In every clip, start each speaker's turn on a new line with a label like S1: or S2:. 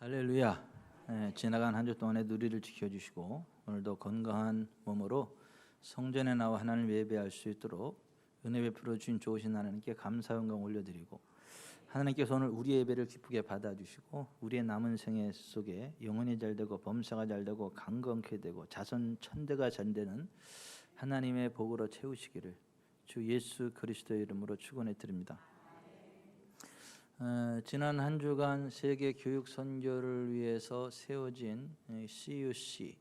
S1: 할렐루야. 지나간 한 주 동안의 누리를 지켜주시고 오늘도 건강한 몸으로 성전에 나와 하나님을 예배할 수 있도록 은혜 베풀어 주신 좋으신 하나님께 감사 영광 올려드리고, 하나님께서 오늘 우리의 예배를 기쁘게 받아주시고 우리의 남은 생애 속에 영혼이 잘되고 범사가 잘되고 강건케 되고 자손 천대가 잘되는 하나님의 복으로 채우시기를 주 예수 그리스도의 이름으로 축원해 드립니다. 지난 한 주간 세계 교육 선교를 위해서 세워진 CUC,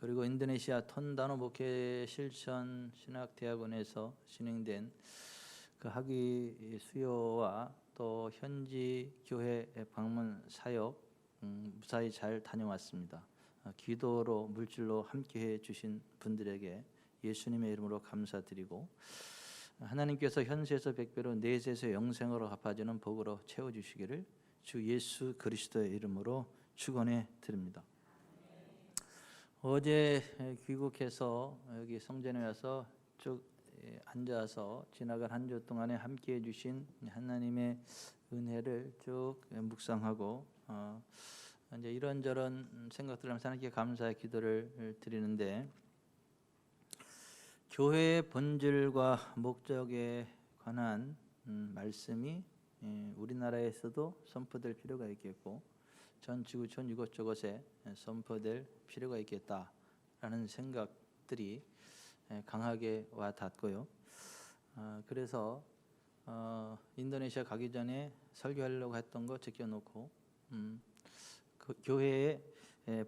S1: 그리고 인도네시아 톤다노 목회 실천 신학대학원에서 진행된 그 학위 수요와 또 현지 교회 방문 사역 무사히 잘 다녀왔습니다. 기도로 물질로 함께해 주신 분들에게 예수님의 이름으로 감사드리고, 하나님께서 현세에서 백배로 내세에서 영생으로 갚아주는 복으로 채워주시기를 주 예수 그리스도의 이름으로 축원해 드립니다. 어제 귀국해서 여기 성전에 와서 쭉 앉아서 지나간 한 주 동안에 함께해 주신 하나님의 은혜를 쭉 묵상하고 이제 이런저런 생각들을 하면서 하나님께 감사의 기도를 드리는데, 교회의 본질과 목적에 관한 말씀이 우리나라에서도 선포될 필요가 있겠고 전 지구촌 이곳저곳에 선포될 필요가 있겠다라는 생각들이 강하게 와 닿고요. 그래서 인도네시아 가기 전에 설교하려고 했던 거 제껴놓고 그 교회의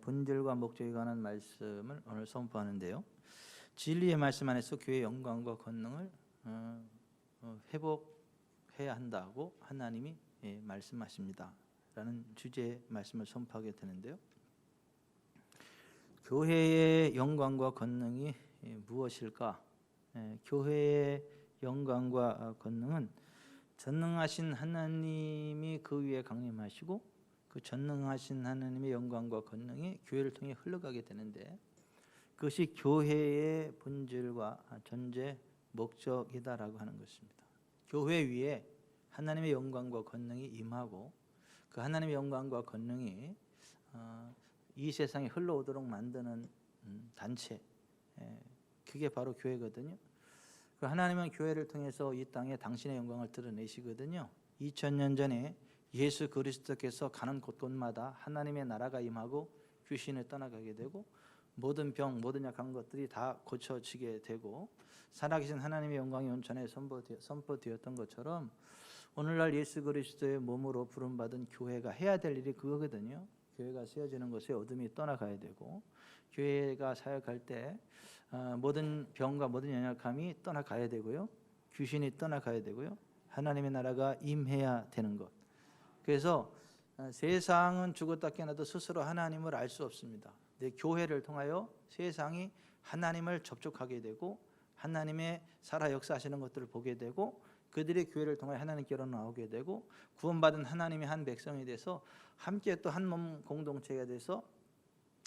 S1: 본질과 목적에 관한 말씀을 오늘 선포하는데요. 진리의 말씀 안에서 교회의 영광과 권능을 회복해야 한다고 하나님이 말씀하십니다 라는 주제의 말씀을 선포하게 되는데요. 교회의 영광과 권능이 무엇일까? 교회의 영광과 권능은 전능하신 하나님이 그 위에 강림하시고 그 전능하신 하나님의 영광과 권능이 교회를 통해 흘러가게 되는데, 그것이 교회의 본질과 존재 목적이다라고 하는 것입니다. 교회 위에 하나님의 영광과 권능이 임하고 그 하나님의 영광과 권능이 이 세상에 흘러오도록 만드는 단체, 그게 바로 교회거든요. 그 하나님은 교회를 통해서 이 땅에 당신의 영광을 드러내시거든요. 2000년 전에 예수 그리스도께서 가는 곳곳마다 하나님의 나라가 임하고 귀신을 떠나가게 되고 모든 병, 모든 약한 것들이 다 고쳐지게 되고 살아계신 하나님의 영광이 온전에 선포되었던 것처럼 오늘날 예수 그리스도의 몸으로 부름받은 교회가 해야 될 일이 그거거든요. 교회가 세워지는 것에 어둠이 떠나가야 되고, 교회가 사역할 때 모든 병과 모든 연약함이 떠나가야 되고요, 귀신이 떠나가야 되고요, 하나님의 나라가 임해야 되는 것. 그래서 세상은 죽었다 깨어나도 스스로 하나님을 알 수 없습니다. 교회를 통하여 세상이 하나님을 접촉하게 되고 하나님의 살아 역사하시는 것들을 보게 되고 그들이 교회를 통해 하나님께로 나오게 되고 구원받은 하나님의 한 백성이 돼서 함께 또 한 몸 공동체가 돼서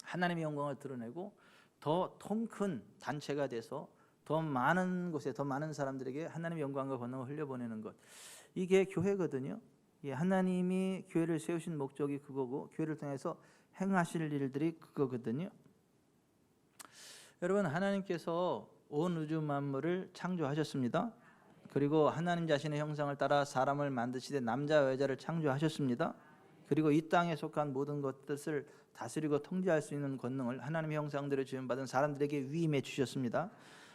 S1: 하나님의 영광을 드러내고 더 통 큰 단체가 돼서 더 많은 곳에 더 많은 사람들에게 하나님의 영광과 권능을 흘려보내는 것, 이게 교회거든요. 하나님이 교회를 세우신 목적이 그거고 교회를 통해서 행하실 일들이 그거거든요. 여러분, 하나님께서 온 우주 만물을 창조하셨습니다. 그리고 하나님 자신의 형상을 따라 사람을 만드시되 남자와 여자를 창조하셨습니다. 그리고 이 땅에 속한 모든 것들을 다스리고 통제할 수 있는 권능을 하나님의 형상대로 지음받은 사람들에게 위임해 주셨습니다.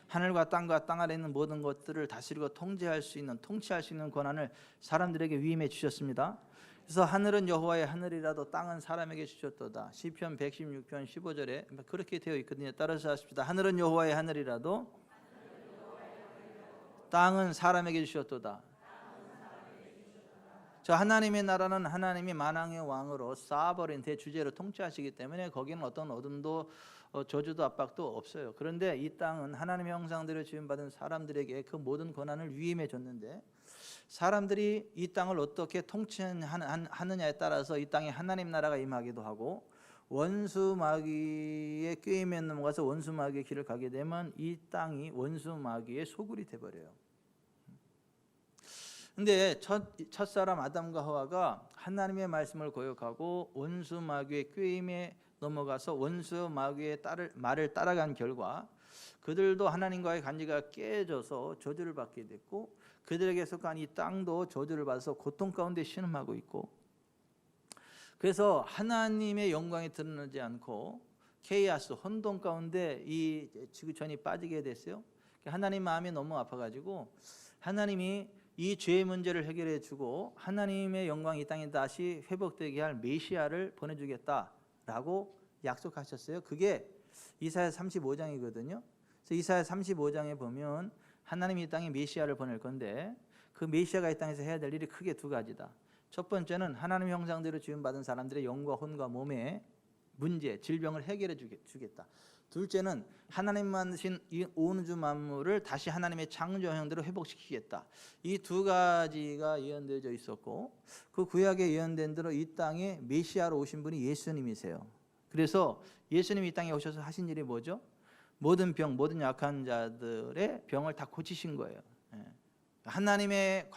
S1: 하늘과 땅과 땅 아래 있는 모든 것들을 다스리고 통제할 수 있는, 통치할 수 있는 권한을 사람들에게 위임해 주셨습니다. 그래서 하늘은 여호와의 하늘이라도 땅은 사람에게 주셨도다. 시편 116편 15절에 그렇게 되어 있거든요. 따라서 하십시다. 하늘은 여호와의 하늘이라도 땅은 사람에게 주셨도다. 저 하나님의 나라는 하나님이 만왕의 왕으로 쌓아버린 대주제로 통치하시기 때문에 거기는 어떤 어둠도 저주도 압박도 없어요. 그런데 이 땅은 하나님의 형상대로 지음받은 사람들에게 그 모든 권한을 위임해 줬는데, 사람들이 이 땅을 어떻게 통치하느냐에 따라서 이 땅에 하나님 나라가 임하기도 하고, 원수 마귀의 꾀임에 넘어가서 원수 마귀의 길을 가게 되면 이 땅이 원수 마귀의 소굴이 돼버려요. 근데 첫사람 아담과 하와가 하나님의 말씀을 거역하고 원수 마귀의 꾀임에 넘어가서 원수 마귀의 말을 따라간 결과 그들도 하나님과의 관계가 깨져서 저주를 받게 됐고 그들에게 속한 이 땅도 저주를 받아서 고통 가운데 신음하고 있고, 그래서 하나님의 영광이 드러나지 않고 케이아스 혼돈 가운데 이 지구촌이 빠지게 됐어요. 하나님 마음이 너무 아파가지고 하나님이 이 죄의 문제를 해결해 주고 하나님의 영광이 이 땅에 다시 회복되게 할 메시아를 보내주겠다라고 약속하셨어요. 그게 이사야 35장이거든요. 그래서 이사야 35장에 보면 하나님이 이 땅에 메시아를 보낼 건데 그 메시아가 이 땅에서 해야 될 일이 크게 두 가지다. 첫 번째는 하나님의 형상대로 지음받은 사람들의 영과 혼과 몸의 문제, 질병을 해결해 주겠다. 둘째는 하나님 만드신 이 온 우주 만물을 다시 하나님의 창조 형대로 회복시키겠다. 이 두 가지가 예언되어져 있었고 그 구약에 예언된 대로 이 땅에 메시아로 오신 분이 예수님이세요. 그래서 예수님이 이 땅에 오셔서 하신 일이 뭐죠? 모든 병, 모든 약한 자들의 병을 다 고치신 거예요. 하나님과의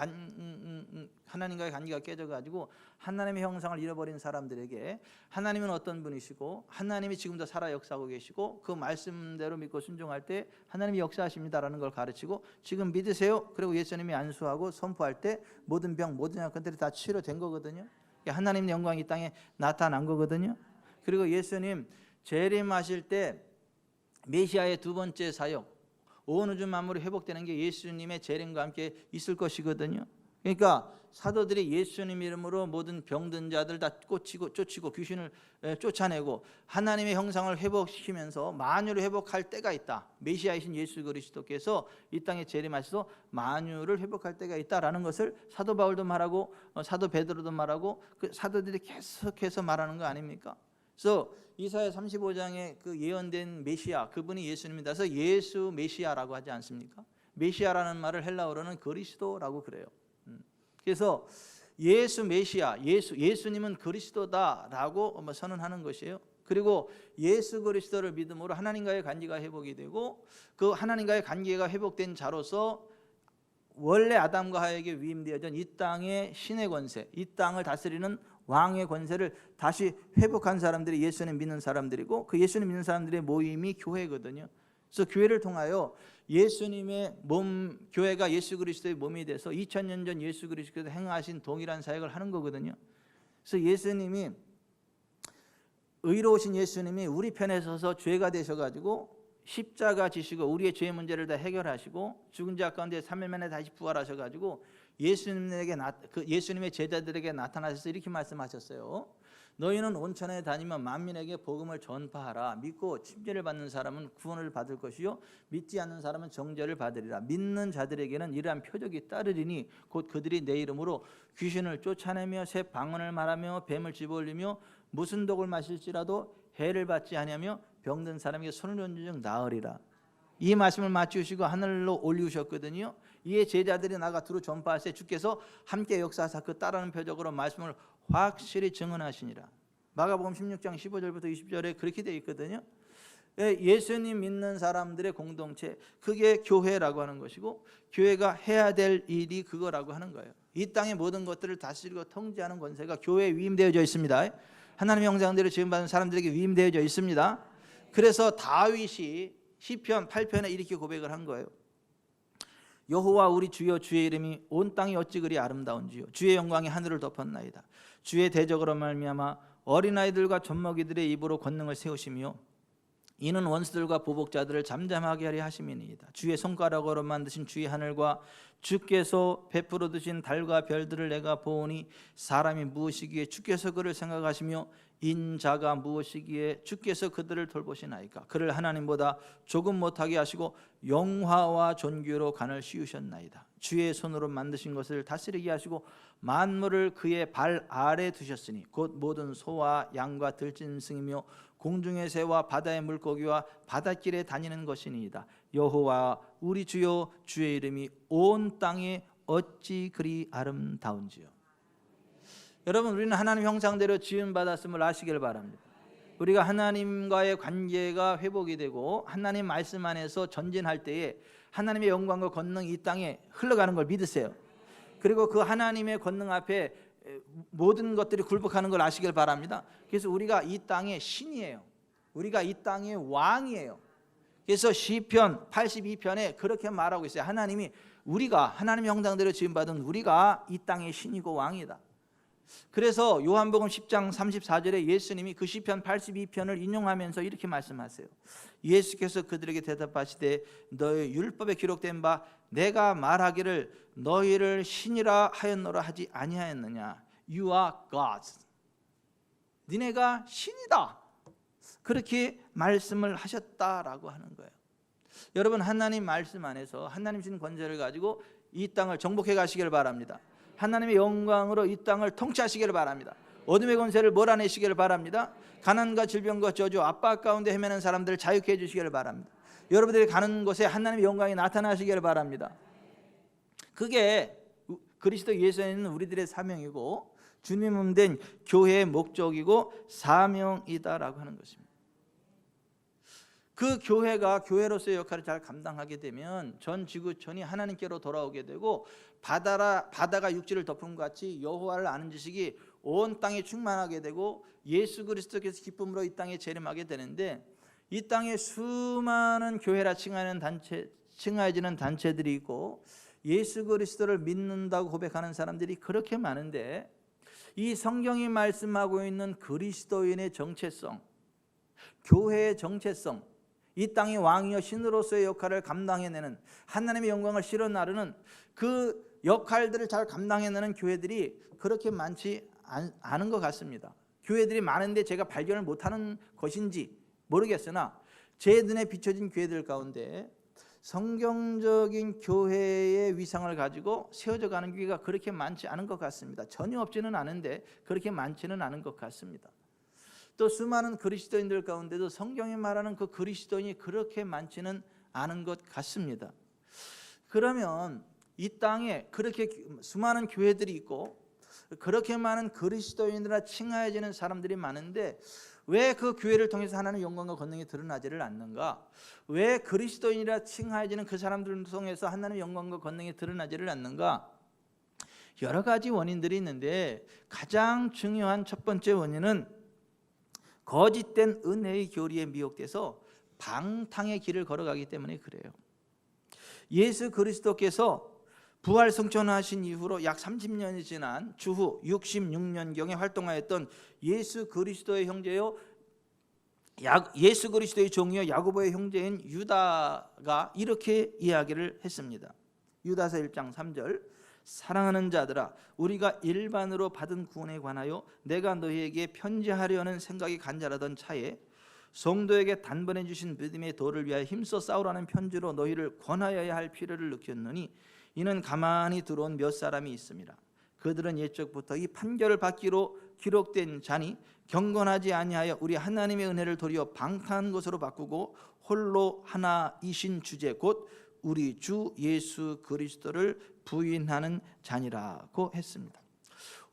S1: 관계가 깨져가지고 하나님의 형상을 잃어버린 사람들에게 하나님은 어떤 분이시고 하나님이 지금도 살아 역사하고 계시고 그 말씀대로 믿고 순종할 때 하나님이 역사하십니다라는 걸 가르치고 지금 믿으세요. 그리고 예수님이 안수하고 선포할 때 모든 병, 모든 약한들이 다 치료된 거거든요. 하나님의 영광이 이 땅에 나타난 거거든요. 그리고 예수님 재림하실 때 메시아의 두 번째 사역, 온 우주 만물이 회복되는 게 예수님의 재림과 함께 있을 것이거든요. 그러니까 사도들이 예수님 이름으로 모든 병든 자들 다 쫓치고 귀신을 쫓아내고 하나님의 형상을 회복시키면서 만유를 회복할 때가 있다. 메시아이신 예수 그리스도께서 이 땅에 재림하셔서 만유를 회복할 때가 있다라는 것을 사도 바울도 말하고 사도 베드로도 말하고 그 사도들이 계속해서 말하는 거 아닙니까? 그래서 이사야 35장에 그 예언된 메시아, 그분이 예수님이다. 그래서 예수 메시아라고 하지 않습니까? 메시아라는 말을 헬라어로는 그리스도라고 그래요. 그래서 예수 메시아, 예수님은 그리스도다라고 선언하는 것이에요. 그리고 예수 그리스도를 믿음으로 하나님과의 관계가 회복이 되고 그 하나님과의 관계가 회복된 자로서 원래 아담과 하와에게 위임되어진 이 땅의 신의 권세, 이 땅을 다스리는 왕의 권세를 다시 회복한 사람들이 예수님 믿는 사람들이고 그 예수님 믿는 사람들의 모임이 교회거든요. 그래서 교회를 통하여 예수님의 몸, 교회가 예수 그리스도의 몸이 돼서 2000년 전 예수 그리스도께서 행하신 동일한 사역을 하는 거거든요. 그래서 예수님이, 의로우신 예수님이 우리 편에 서서 죄가 되셔가지고 십자가 지시고 우리의 죄의 문제를 다 해결하시고 죽은 자 가운데 3일 만에 다시 부활하셔가지고 예수님의 제자들에게 나타나셔서 이렇게 말씀하셨어요. 너희는 온천에 다니면 만민에게 복음을 전파하라. 믿고 침례를 받는 사람은 구원을 받을 것이요 믿지 않는 사람은 정죄를 받으리라. 믿는 자들에게는 이러한 표적이 따르리니 곧 그들이 내 이름으로 귀신을 쫓아내며 새 방언을 말하며 뱀을 집어올리며 무슨 독을 마실지라도 해를 받지 아니하며 병든 사람에게 손을 얹은 즉 나으리라. 이 말씀을 맞추시고 하늘로 올리우셨거든요. 이에 제자들이 나가 두루 전파할 때 주께서 함께 역사하사 그 따르는 표적으로 말씀을 확실히 증언하시니라. 마가복음 16장 15절부터 20절에 그렇게 되어 있거든요. 예수님 믿는 사람들의 공동체, 그게 교회라고 하는 것이고 교회가 해야 될 일이 그거라고 하는 거예요. 이 땅의 모든 것들을 다스리고 통제하는 권세가 교회에 위임되어져 있습니다. 하나님의 형상대로 지음받은 사람들에게 위임되어져 있습니다. 그래서 다윗이 시편 8편에 이렇게 고백을 한 거예요. 여호와 우리 주여, 주의 이름이 온 땅이 어찌 그리 아름다운지요. 주의 영광이 하늘을 덮었나이다. 주의 대적으로 말미암아 어린아이들과 젖먹이들의 입으로 권능을 세우시며 이는 원수들과 보복자들을 잠잠하게 하려 하심이니이다. 주의 손가락으로 만드신 주의 하늘과 주께서 베풀어 두신 달과 별들을 내가 보오니 사람이 무엇이기에 주께서 그를 생각하시며 인자가 무엇이기에 주께서 그들을 돌보시나이까. 그를 하나님보다 조금 못하게 하시고 영화와 존귀로 간을 씌우셨나이다. 주의 손으로 만드신 것을 다스리게 하시고 만물을 그의 발 아래 두셨으니 곧 모든 소와 양과 들짐승이며 공중의 새와 바다의 물고기와 바닷길에 다니는 것이니이다. 여호와 우리 주여, 주의 이름이 온 땅에 어찌 그리 아름다운지요. 여러분, 우리는 하나님 형상대로 지음받았음을 아시길 바랍니다. 우리가 하나님과의 관계가 회복이 되고 하나님 말씀 안에서 전진할 때에 하나님의 영광과 권능이 이 땅에 흘러가는 걸 믿으세요. 그리고 그 하나님의 권능 앞에 모든 것들이 굴복하는 걸 아시길 바랍니다. 그래서 우리가 이 땅의 신이에요. 우리가 이 땅의 왕이에요. 그래서 시편 82편에 그렇게 말하고 있어요. 하나님이 우리가 하나님의 형상대로 지음받은 우리가 이 땅의 신이고 왕이다. 그래서 요한복음 10장 34절에 예수님이 그 시편 82편을 인용하면서 이렇게 말씀하세요. 예수께서 그들에게 대답하시되 너희 율법에 기록된 바 내가 말하기를 너희를 신이라 하였노라 하지 아니하였느냐. You are gods. 니네가 신이다. 그렇게 말씀을 하셨다라고 하는 거예요. 여러분, 하나님 말씀 안에서 하나님 주신 권세를 가지고 이 땅을 정복해 가시기를 바랍니다. 하나님의 영광으로 이 땅을 통치하시기를 바랍니다. 어둠의 권세를 몰아내시기를 바랍니다. 가난과 질병과 저주, 압박 가운데 헤매는 사람들을 자유케 해주시기를 바랍니다. 여러분들이 가는 곳에 하나님의 영광이 나타나시기를 바랍니다. 그게 그리스도 예수에 있는 우리들의 사명이고 주님 몸된 교회의 목적이고 사명이다라고 하는 것입니다. 그 교회가 교회로서의 역할을 잘 감당하게 되면 전 지구촌이 하나님께로 돌아오게 되고 바다가 육지를 덮은 것 같이 여호와를 아는 지식이 온 땅에 충만하게 되고 예수 그리스도께서 기쁨으로 이 땅에 재림하게 되는데, 이 땅에 수많은 교회라 칭하여지는 단체들이 있고 예수 그리스도를 믿는다고 고백하는 사람들이 그렇게 많은데, 이 성경이 말씀하고 있는 그리스도인의 정체성, 교회의 정체성, 이 땅의 왕이여 신으로서의 역할을 감당해내는, 하나님의 영광을 실어 나르는 그 역할들을 잘 감당해내는 교회들이 그렇게 많지 않은 것 같습니다. 교회들이 많은데 제가 발견을 못하는 것인지 모르겠으나 제 눈에 비춰진 교회들 가운데 성경적인 교회의 위상을 가지고 세워져 가는 교회가 그렇게 많지 않은 것 같습니다. 전혀 없지는 않은데 그렇게 많지는 않은 것 같습니다. 또 수많은 그리스도인들 가운데도 성경이 말하는 그 그리스도인이 그렇게 많지는 않은 것 같습니다. 그러면 이 땅에 그렇게 수많은 교회들이 있고 그렇게 많은 그리스도인이라 칭하여지는 사람들이 많은데 왜 그 교회를 통해서 하나님의 영광과 권능이 드러나지를 않는가? 왜 그리스도인이라 칭하여지는 그 사람들을 통해서 하나님의 영광과 권능이 드러나지를 않는가? 여러 가지 원인들이 있는데 가장 중요한 첫 번째 원인은 거짓된 은혜의 교리에 미혹돼서 방탕의 길을 걸어가기 때문에 그래요. 예수 그리스도께서 부활 승천하신 이후로 약 30년이 지난 주후 66년경에 활동하였던 예수 그리스도의 형제요, 예수 그리스도의 종이요 야고보의 형제인 유다가 이렇게 이야기를 했습니다. 유다서 1장 3절, 사랑하는 자들아, 우리가 일반으로 받은 구원에 관하여 내가 너희에게 편지하려는 생각이 간절하던 차에 성도에게 단번에 주신 믿음의 도를 위하여 힘써 싸우라는 편지로 너희를 권하여야 할 필요를 느꼈느니 이는 가만히 들어온 몇 사람이 있습니다. 그들은 옛적부터 이 판결을 받기로 기록된 자니 경건하지 아니하여 우리 하나님의 은혜를 도리어 방탕한 것으로 바꾸고 홀로 하나이신 주제 곧 우리 주 예수 그리스도를 부인하는 자니라고 했습니다.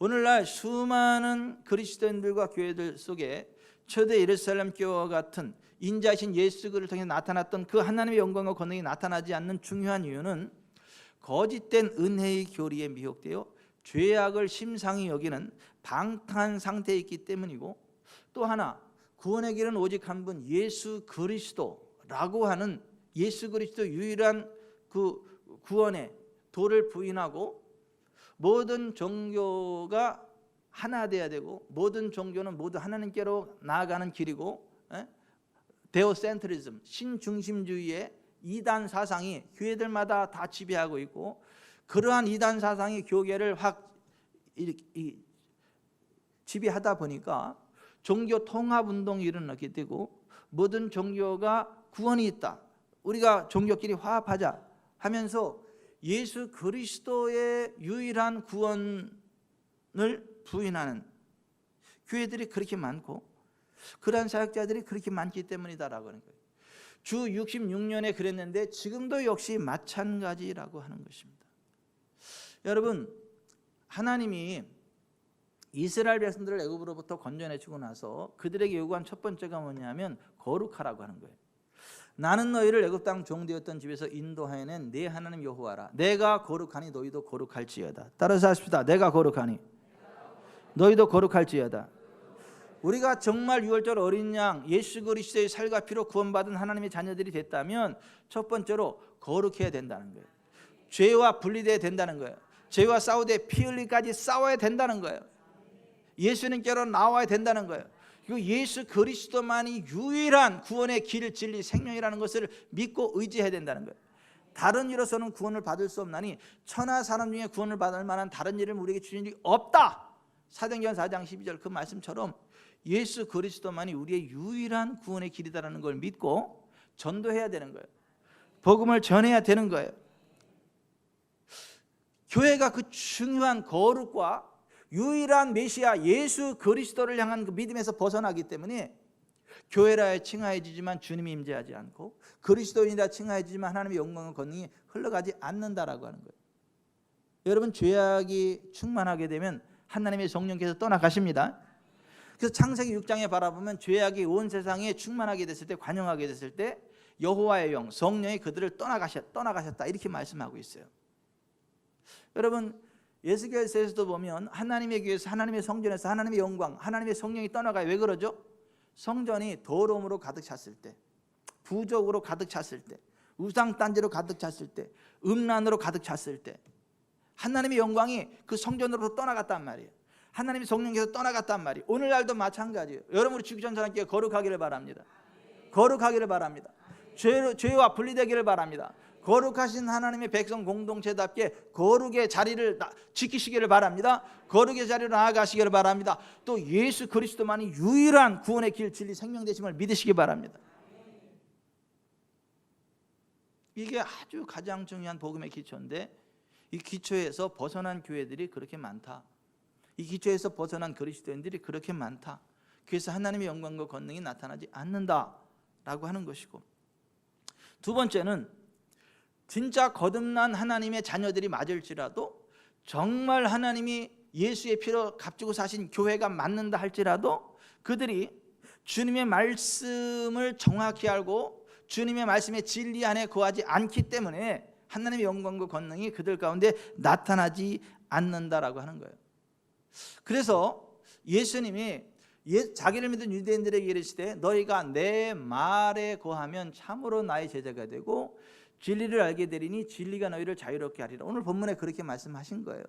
S1: 오늘날 수많은 그리스도인들과 교회들 속에 초대 예루살렘 교회와 같은 인자신 예수 그리스도를 통해 나타났던 그 하나님의 영광과 권능이 나타나지 않는 중요한 이유는 거짓된 은혜의 교리에 미혹되어 죄악을 심상히 여기는 방탕한 상태에 있기 때문이고, 또 하나 구원의 길은 오직 한 분 예수 그리스도라고 하는 예수 그리스도 유일한 그 구원의 도를 부인하고 모든 종교가 하나 되어야 되고 모든 종교는 모두 하나님께로 나아가는 길이고, 데오센트리즘, 신중심주의의 이단 사상이 교회들마다 다 지배하고 있고, 그러한 이단 사상이 교계를 확 지배하다 보니까 종교 통합운동이 일어나게 되고 모든 종교가 구원이 있다, 우리가 종교끼리 화합하자 하면서 예수 그리스도의 유일한 구원을 부인하는 교회들이 그렇게 많고 그러한 사역자들이 그렇게 많기 때문이다라고 하는 거예요. 주 66년에 그랬는데 지금도 역시 마찬가지라고 하는 것입니다. 여러분, 하나님이 이스라엘 백성들을 애굽으로부터 건져내시고 나서 그들에게 요구한 첫 번째가 뭐냐면 거룩하라고 하는 거예요. 나는 너희를 애굽 땅 종되었던 집에서 인도하여낸 내 하나님 여호와라. 내가 거룩하니 너희도 거룩할지어다. 따라서 하십시다. 내가 거룩하니 너희도 거룩할지어다. 우리가 정말 유월절 어린 양 예수 그리스도의 살과 피로 구원받은 하나님의 자녀들이 됐다면 첫 번째로 거룩해야 된다는 거예요. 죄와 분리돼야 된다는 거예요. 죄와 싸우되 피 흘리기까지 싸워야 된다는 거예요. 예수님께로 나와야 된다는 거예요. 그리고 예수 그리스도만이 유일한 구원의 길, 진리, 생명이라는 것을 믿고 의지해야 된다는 거예요. 다른 이로서는 구원을 받을 수 없나니 천하 사람 중에 구원을 받을 만한 다른 일을 우리에게 주신 일이 없다. 사도행전 4장 12절 그 말씀처럼 예수 그리스도만이 우리의 유일한 구원의 길이다라는 걸 믿고 전도해야 되는 거예요. 복음을 전해야 되는 거예요. 교회가 그 중요한 거룩과 유일한 메시아 예수 그리스도를 향한 그 믿음에서 벗어나기 때문에 교회라 칭하여지지만 주님이 임재하지 않고 그리스도인이라 칭하여지지만 하나님의 영광과 권능이 흘러가지 않는다라고 하는 거예요. 여러분, 죄악이 충만하게 되면 하나님의 성령께서 떠나가십니다. 그래서 창세기 6장에 바라보면 죄악이 온 세상에 충만하게 됐을 때, 관영하게 됐을 때 여호와의 영, 성령이 그들을 떠나가셨다 이렇게 말씀하고 있어요. 여러분, 예수께서도 보면 하나님의 교회에서, 하나님의 성전에서 하나님의 영광, 하나님의 성령이 떠나가요. 왜 그러죠? 성전이 더러움으로 가득 찼을 때, 부족으로 가득 찼을 때, 우상단지로 가득 찼을 때, 음란으로 가득 찼을 때 하나님의 영광이 그 성전으로부터 떠나갔단 말이에요. 하나님의 성령께서 떠나갔단 말이에요. 오늘날도 마찬가지예요. 여러분, 우리 주기전 사람께 거룩하기를 바랍니다. 거룩하기를 바랍니다. 죄와 분리되기를 바랍니다. 거룩하신 하나님의 백성 공동체답게 거룩의 자리를 지키시기를 바랍니다. 거룩의 자리로 나아가시기를 바랍니다. 또 예수 그리스도만이 유일한 구원의 길, 진리, 생명 되심을 믿으시기 바랍니다. 이게 아주 가장 중요한 복음의 기초인데 이 기초에서 벗어난 교회들이 그렇게 많다. 이 기초에서 벗어난 그리스도인들이 그렇게 많다. 그래서 하나님의 영광과 권능이 나타나지 않는다라고 하는 것이고, 두 번째는 진짜 거듭난 하나님의 자녀들이 맞을지라도, 정말 하나님이 예수의 피로 값주고 사신 교회가 맞는다 할지라도 그들이 주님의 말씀을 정확히 알고 주님의 말씀의 진리 안에 거하지 않기 때문에 하나님의 영광과 권능이 그들 가운데 나타나지 않는다라고 하는 거예요. 그래서 예수님이 자기를 믿은 유대인들에게 이르시되 너희가 내 말에 거하면 참으로 나의 제자가 되고 진리를 알게 되리니 진리가 너희를 자유롭게 하리라. 오늘 본문에 그렇게 말씀하신 거예요.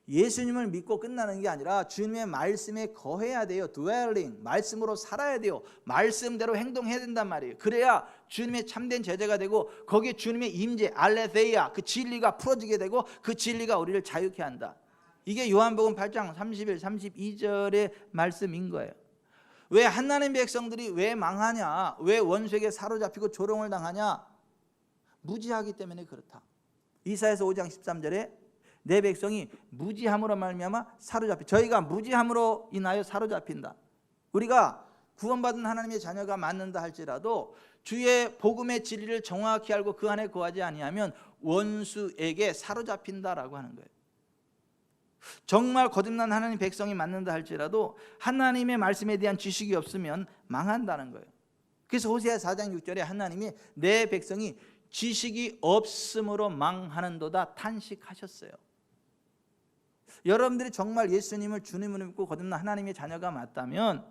S1: 예수님을 믿고 끝나는 게 아니라 주님의 말씀에 거해야 돼요. dwelling, 말씀으로 살아야 돼요. 말씀대로 행동해야 된단 말이에요. 그래야 주님의 참된 제자가 되고 거기에 주님의 임재, 알레데이아, 그 진리가 풀어지게 되고 그 진리가 우리를 자유케 한다. 이게 요한복음 8장 31, 32절의 말씀인 거예요. 왜 하나님 백성들이 왜 망하냐, 왜 원수에게 사로잡히고 조롱을 당하냐? 무지하기 때문에 그렇다. 이사야서 5장 13절에 내 백성이 무지함으로 말미암아 사로잡히, 저희가 무지함으로 인하여 사로잡힌다. 우리가 구원받은 하나님의 자녀가 맞는다 할지라도 주의 복음의 진리를 정확히 알고 그 안에 거하지 아니하면 원수에게 사로잡힌다라고 하는 거예요. 정말 거듭난 하나님 백성이 맞는다 할지라도 하나님의 말씀에 대한 지식이 없으면 망한다는 거예요. 그래서 호세아 4장 6절에 하나님이 내 백성이 지식이 없음으로 망하는도다 탄식하셨어요. 여러분들이 정말 예수님을 주님으로 믿고 거듭난 하나님의 자녀가 맞다면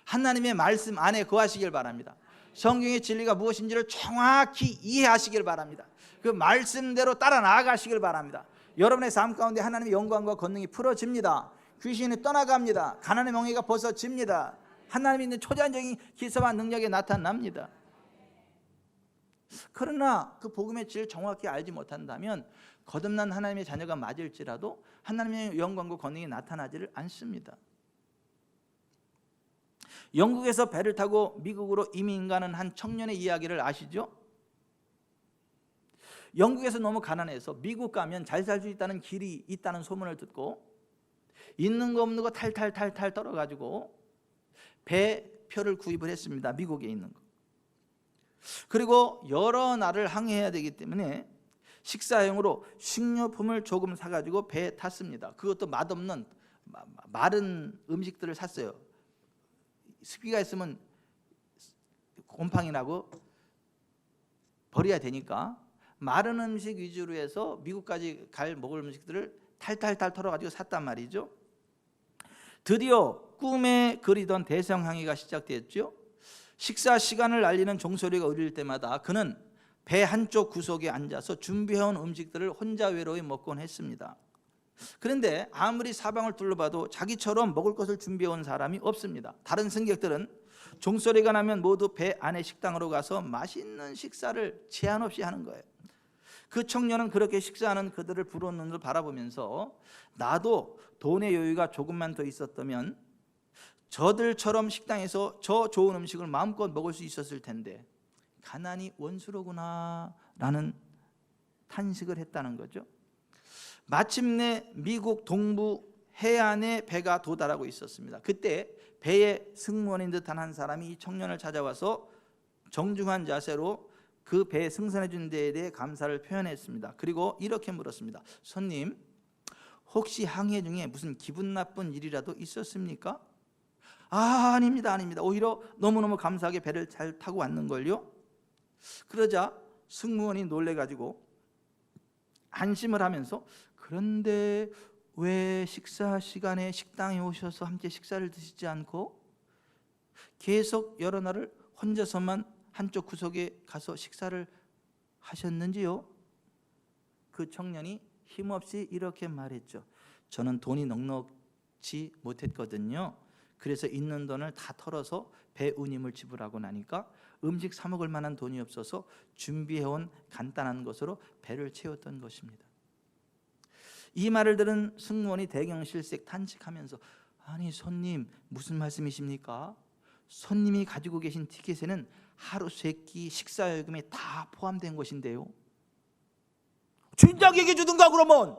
S1: 하나님의 말씀 안에 거하시길 바랍니다. 성경의 진리가 무엇인지를 정확히 이해하시길 바랍니다. 그 말씀대로 따라 나아가시길 바랍니다. 여러분의 삶 가운데 하나님의 영광과 권능이 풀어집니다. 귀신이 떠나갑니다. 가난의 멍에가 벗어집니다. 하나님이 있는 초자연적인 기사와 능력이 나타납니다. 그러나 그 복음의 질을 정확히 알지 못한다면 거듭난 하나님의 자녀가 맞을지라도 하나님의 영광과 권능이 나타나지를 않습니다. 영국에서 배를 타고 미국으로 이민 가는 한 청년의 이야기를 아시죠? 영국에서 너무 가난해서 미국 가면 잘 살 수 있다는 길이 있다는 소문을 듣고 있는 거 없는 거 탈탈 떨어가지고 배표를 구입을 했습니다. 미국에 있는 거. 그리고 여러 날을 항해해야 되기 때문에 식사용으로 식료품을 조금 사가지고 배에 탔습니다. 그것도 맛없는 마른 음식들을 샀어요. 습기가 있으면 곰팡이 나고 버려야 되니까 마른 음식 위주로 해서 미국까지 먹을 음식들을 탈탈탈 털어가지고 샀단 말이죠. 드디어 꿈에 그리던 대성항해가 시작되었죠. 식사 시간을 알리는 종소리가 울릴 때마다 그는 배 한쪽 구석에 앉아서 준비해온 음식들을 혼자 외로이 먹곤 했습니다. 그런데 아무리 사방을 둘러봐도 자기처럼 먹을 것을 준비해온 사람이 없습니다. 다른 승객들은 종소리가 나면 모두 배 안의 식당으로 가서 맛있는 식사를 제한 없이 하는 거예요. 그 청년은 그렇게 식사하는 그들을 부러운 눈으로 바라보면서 나도 돈의 여유가 조금만 더 있었다면 저들처럼 식당에서 저 좋은 음식을 마음껏 먹을 수 있었을 텐데 가난이 원수로구나 라는 탄식을 했다는 거죠. 마침내 미국 동부 해안에 배가 도달하고 있었습니다. 그때 배의 승무원인 듯한 한 사람이 이 청년을 찾아와서 정중한 자세로 그 배에 승선해 준 데에 대해 감사를 표현했습니다. 그리고 이렇게 물었습니다. 손님, 혹시 항해 중에 무슨 기분 나쁜 일이라도 있었습니까? 아닙니다. 오히려 너무너무 감사하게 배를 잘 타고 왔는걸요. 그러자 승무원이 놀래가지고 안심을 하면서 그런데 왜 식사 시간에 식당에 오셔서 함께 식사를 드시지 않고 계속 여러 날을 혼자서만 한쪽 구석에 가서 식사를 하셨는지요? 그 청년이 힘없이 이렇게 말했죠. 저는 돈이 넉넉지 못했거든요. 그래서 있는 돈을 다 털어서 배 운임을 지불하고 나니까 음식 사 먹을 만한 돈이 없어서 준비해온 간단한 것으로 배를 채웠던 것입니다. 이 말을 들은 승무원이 대경실색 탄식하면서 아니 손님 무슨 말씀이십니까? 손님이 가지고 계신 티켓에는 하루 세 끼 식사요금이 다 포함된 것인데요. 진작 얘기해 주든가 그러면.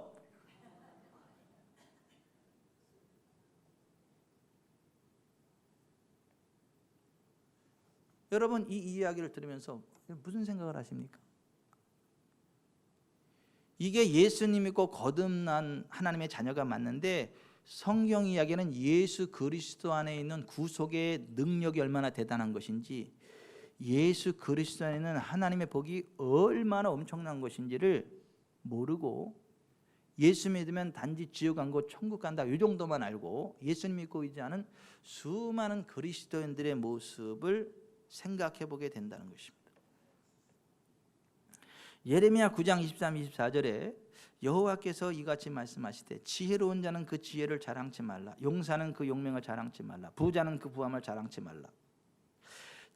S1: 여러분 이 이야기를 들으면서 무슨 생각을 하십니까? 이게 예수 믿고 거듭난 하나님의 자녀가 맞는데 성경 이야기는 예수 그리스도 안에 있는 구속의 능력이 얼마나 대단한 것인지 예수 그리스도 안에 있는 하나님의 복이 얼마나 엄청난 것인지를 모르고 예수 믿으면 단지 지옥 간 거 천국 간다 이 정도만 알고 예수 믿고 있지 않은 수많은 그리스도인들의 모습을 생각해 보게 된다는 것입니다. 예레미야 9장 23, 24절에 여호와께서 이같이 말씀하시되 지혜로운 자는 그 지혜를 자랑치 말라 용사는 그 용맹을 자랑치 말라 부자는 그 부함을 자랑치 말라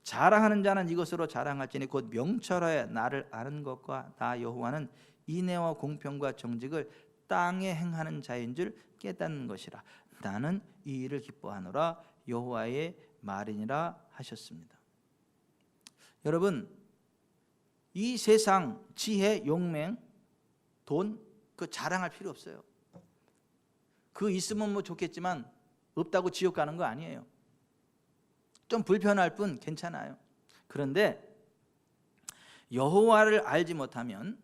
S1: 자랑하는 자는 이것으로 자랑할지니 곧 명철하여 나를 아는 것과 나 여호와는 인애와 공평과 정직을 땅에 행하는 자인 줄 깨닫는 것이라 나는 이 일을 기뻐하노라 여호와의 말이니라 하셨습니다. 여러분 이 세상 지혜, 용맹, 돈 그 자랑할 필요 없어요. 그 있으면 뭐 좋겠지만 없다고 지옥 가는 거 아니에요. 좀 불편할 뿐 괜찮아요. 그런데 여호와를 알지 못하면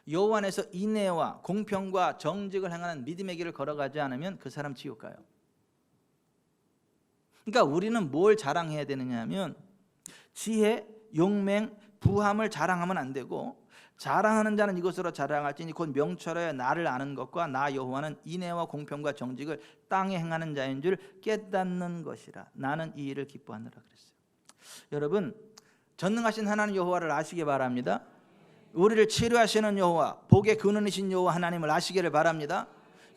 S1: 여호와 안에서 인애와 공평과 정직을 행하는 믿음의 길을 걸어가지 않으면 그 사람 지옥 가요. 그러니까 우리는 뭘 자랑해야 되느냐 하면 지혜, 용맹, 부함을 자랑하면 안 되고 자랑하는 자는 이것으로 자랑할지니 곧 명철하여 나를 아는 것과 나 여호와는 인애와 공평과 정직을 땅에 행하는 자인 줄 깨닫는 것이라 나는 이 일을 기뻐하느라 그랬어요. 여러분 전능하신 하나님 여호와를 아시기 바랍니다. 우리를 치료하시는 여호와 복의 근원이신 여호와 하나님을 아시기를 바랍니다.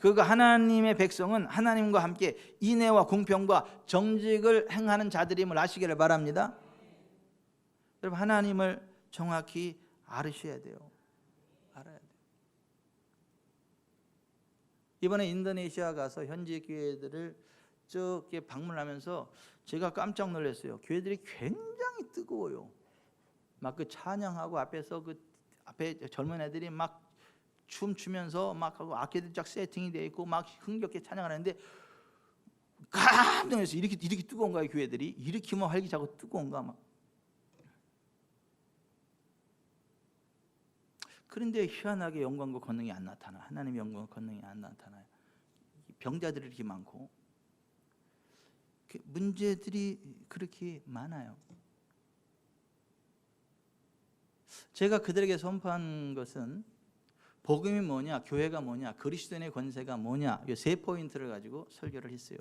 S1: 그 하나님의 백성은 하나님과 함께 인애와 공평과 정직을 행하는 자들임을 아시기를 바랍니다. 여러분 하나님을 정확히 알으셔야 돼요. 알아야 돼요. 이번에 인도네시아 가서 현지 교회들을 쭉 방문하면서 제가 깜짝 놀랐어요. 교회들이 굉장히 뜨거워요. 막 그 찬양하고 앞에서 그 앞에 젊은 애들이 막 춤추면서 막 하고 악기들 쫙 세팅이 되어 있고 막 흥겹게 찬양하는데 깜짝 놀랐어요. 이렇게 뜨거운가요, 교회들이? 이렇게 뭐 활기차고 뜨거운가 막. 그런데 희한하게 영광과 권능이 안 나타나. 하나님의 영광과 권능이 안 나타나요. 병자들이 이렇게 많고 문제들이 그렇게 많아요. 제가 그들에게 선포한 것은 복음이 뭐냐, 교회가 뭐냐, 그리스도인의 권세가 뭐냐, 이 세 포인트를 가지고 설교를 했어요.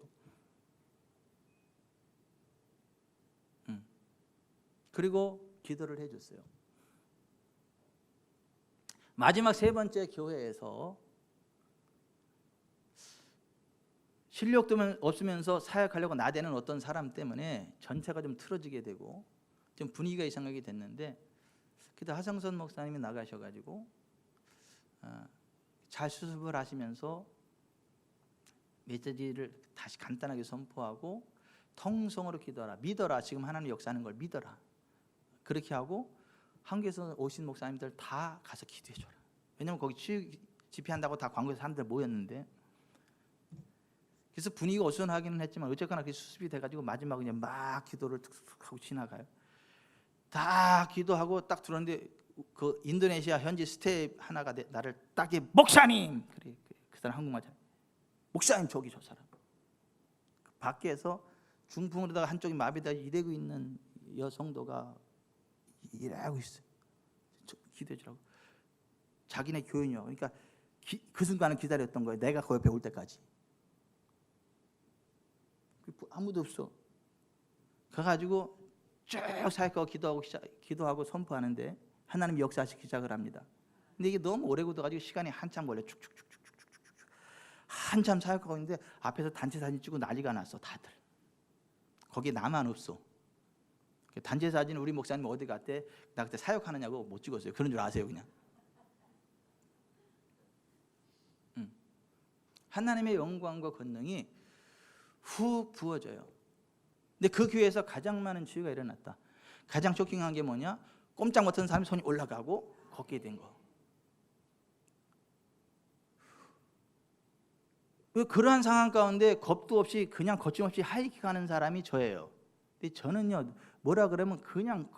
S1: 그리고 기도를 해줬어요. 마지막 세 번째 교회에서 실력도 없으면서 사역하려고 나대는 어떤 사람 때문에 전체가 좀 틀어지게 되고 좀 분위기가 이상하게 됐는데, 그때 하성선 목사님이 나가셔가지고 잘 수습을 하시면서 메시지를 다시 간단하게 선포하고 통성으로 기도하라, 믿어라, 지금 하나님 역사하는 걸 믿어라, 그렇게 하고 한국에서 오신 목사님들 다 가서 기도해줘라. 왜냐면 거기 집회한다고 다 광고에서 사람들 모였는데, 그래서 분위기가 어수선하기는 했지만 어쨌거나 그게 수습이 돼가지고 마지막에 그냥 막 기도를 툭툭 하고 지나가요. 다 기도하고 딱 들었는데 그 인도네시아 현지 스텝 하나가 나를 딱 목사님, 그래, 그 사람 한국말 잘, 목사님 저기 저 사람 밖에서 중풍으로다가 한쪽이 마비되어 이러고 있는 여성도가 일하고 있어요. 기도해 주라고. 자기네 교인이요. 그러니까 그 순간을 기다렸던 거예요. 내가 그 옆에 올 때까지. 아무도 없어. 가가지고 쭉 사역하고 기도하고 선포하는데 하나님 역사하시기 시작을 합니다. 근데 이게 너무 오래 굳어가지고 시간이 한참 걸려. 쭉쭉쭉쭉쭉쭉 한참 사역하고 있는데 앞에서 단체 사진 찍고 난리가 났어. 다들. 거기에 나만 없어. 단체 사진 우리 목사님 어디 갔대? 나 그때 사역하느냐고 못 찍었어요. 그런 줄 아세요 그냥. 하나님의 영광과 권능이 훅 부어져요. 근데 그 교회에서 가장 많은 치유가 일어났다. 가장 쇼킹한 게 뭐냐? 꼼짝 못하는 사람이 손이 올라가고 걷게 된 거. 그러한 상황 가운데 겁도 없이 그냥 거침없이 하이킹하는 사람이 저예요. 근데 저는요, 뭐라 그러면 그냥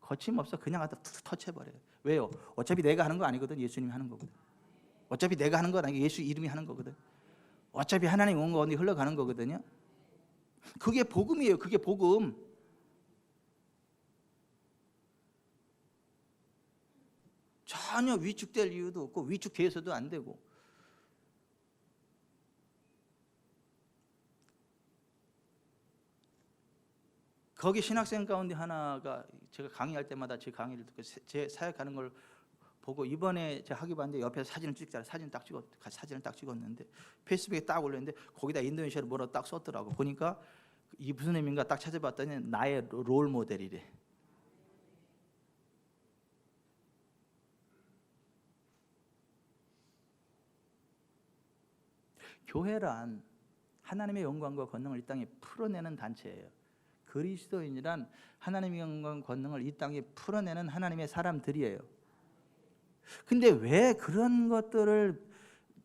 S1: 거침없어 그냥 갖다 툭툭 터쳐버려요. 왜요? 어차피 내가 하는 거 아니거든. 예수님이 하는 거거든. 어차피 내가 하는 거 아니고 예수 이름이 하는 거거든. 어차피 하나님 온 거 어디 흘러가는 거거든요. 그게 복음이에요. 그게 복음. 전혀 위축될 이유도 없고 위축돼서도 안 되고. 거기 신학생 가운데 하나가 제가 강의할 때마다 제 강의를 듣고 제 사역하는 걸 보고 이번에 제가 하기 봤는데 옆에서 사진을 찍자, 사진을 딱 찍었는데 페이스북에 딱 올렸는데 거기다 인도네시아로 뭐라고 딱 썼더라고. 보니까 이 무슨 의미인가 딱 찾아봤더니 나의 롤 모델이래. 교회란 하나님의 영광과 권능을 이 땅에 풀어내는 단체예요. 그리스도인이란 하나님의 영광 권능을 이 땅에 풀어내는 하나님의 사람들이에요. 근데 왜 그런 것들을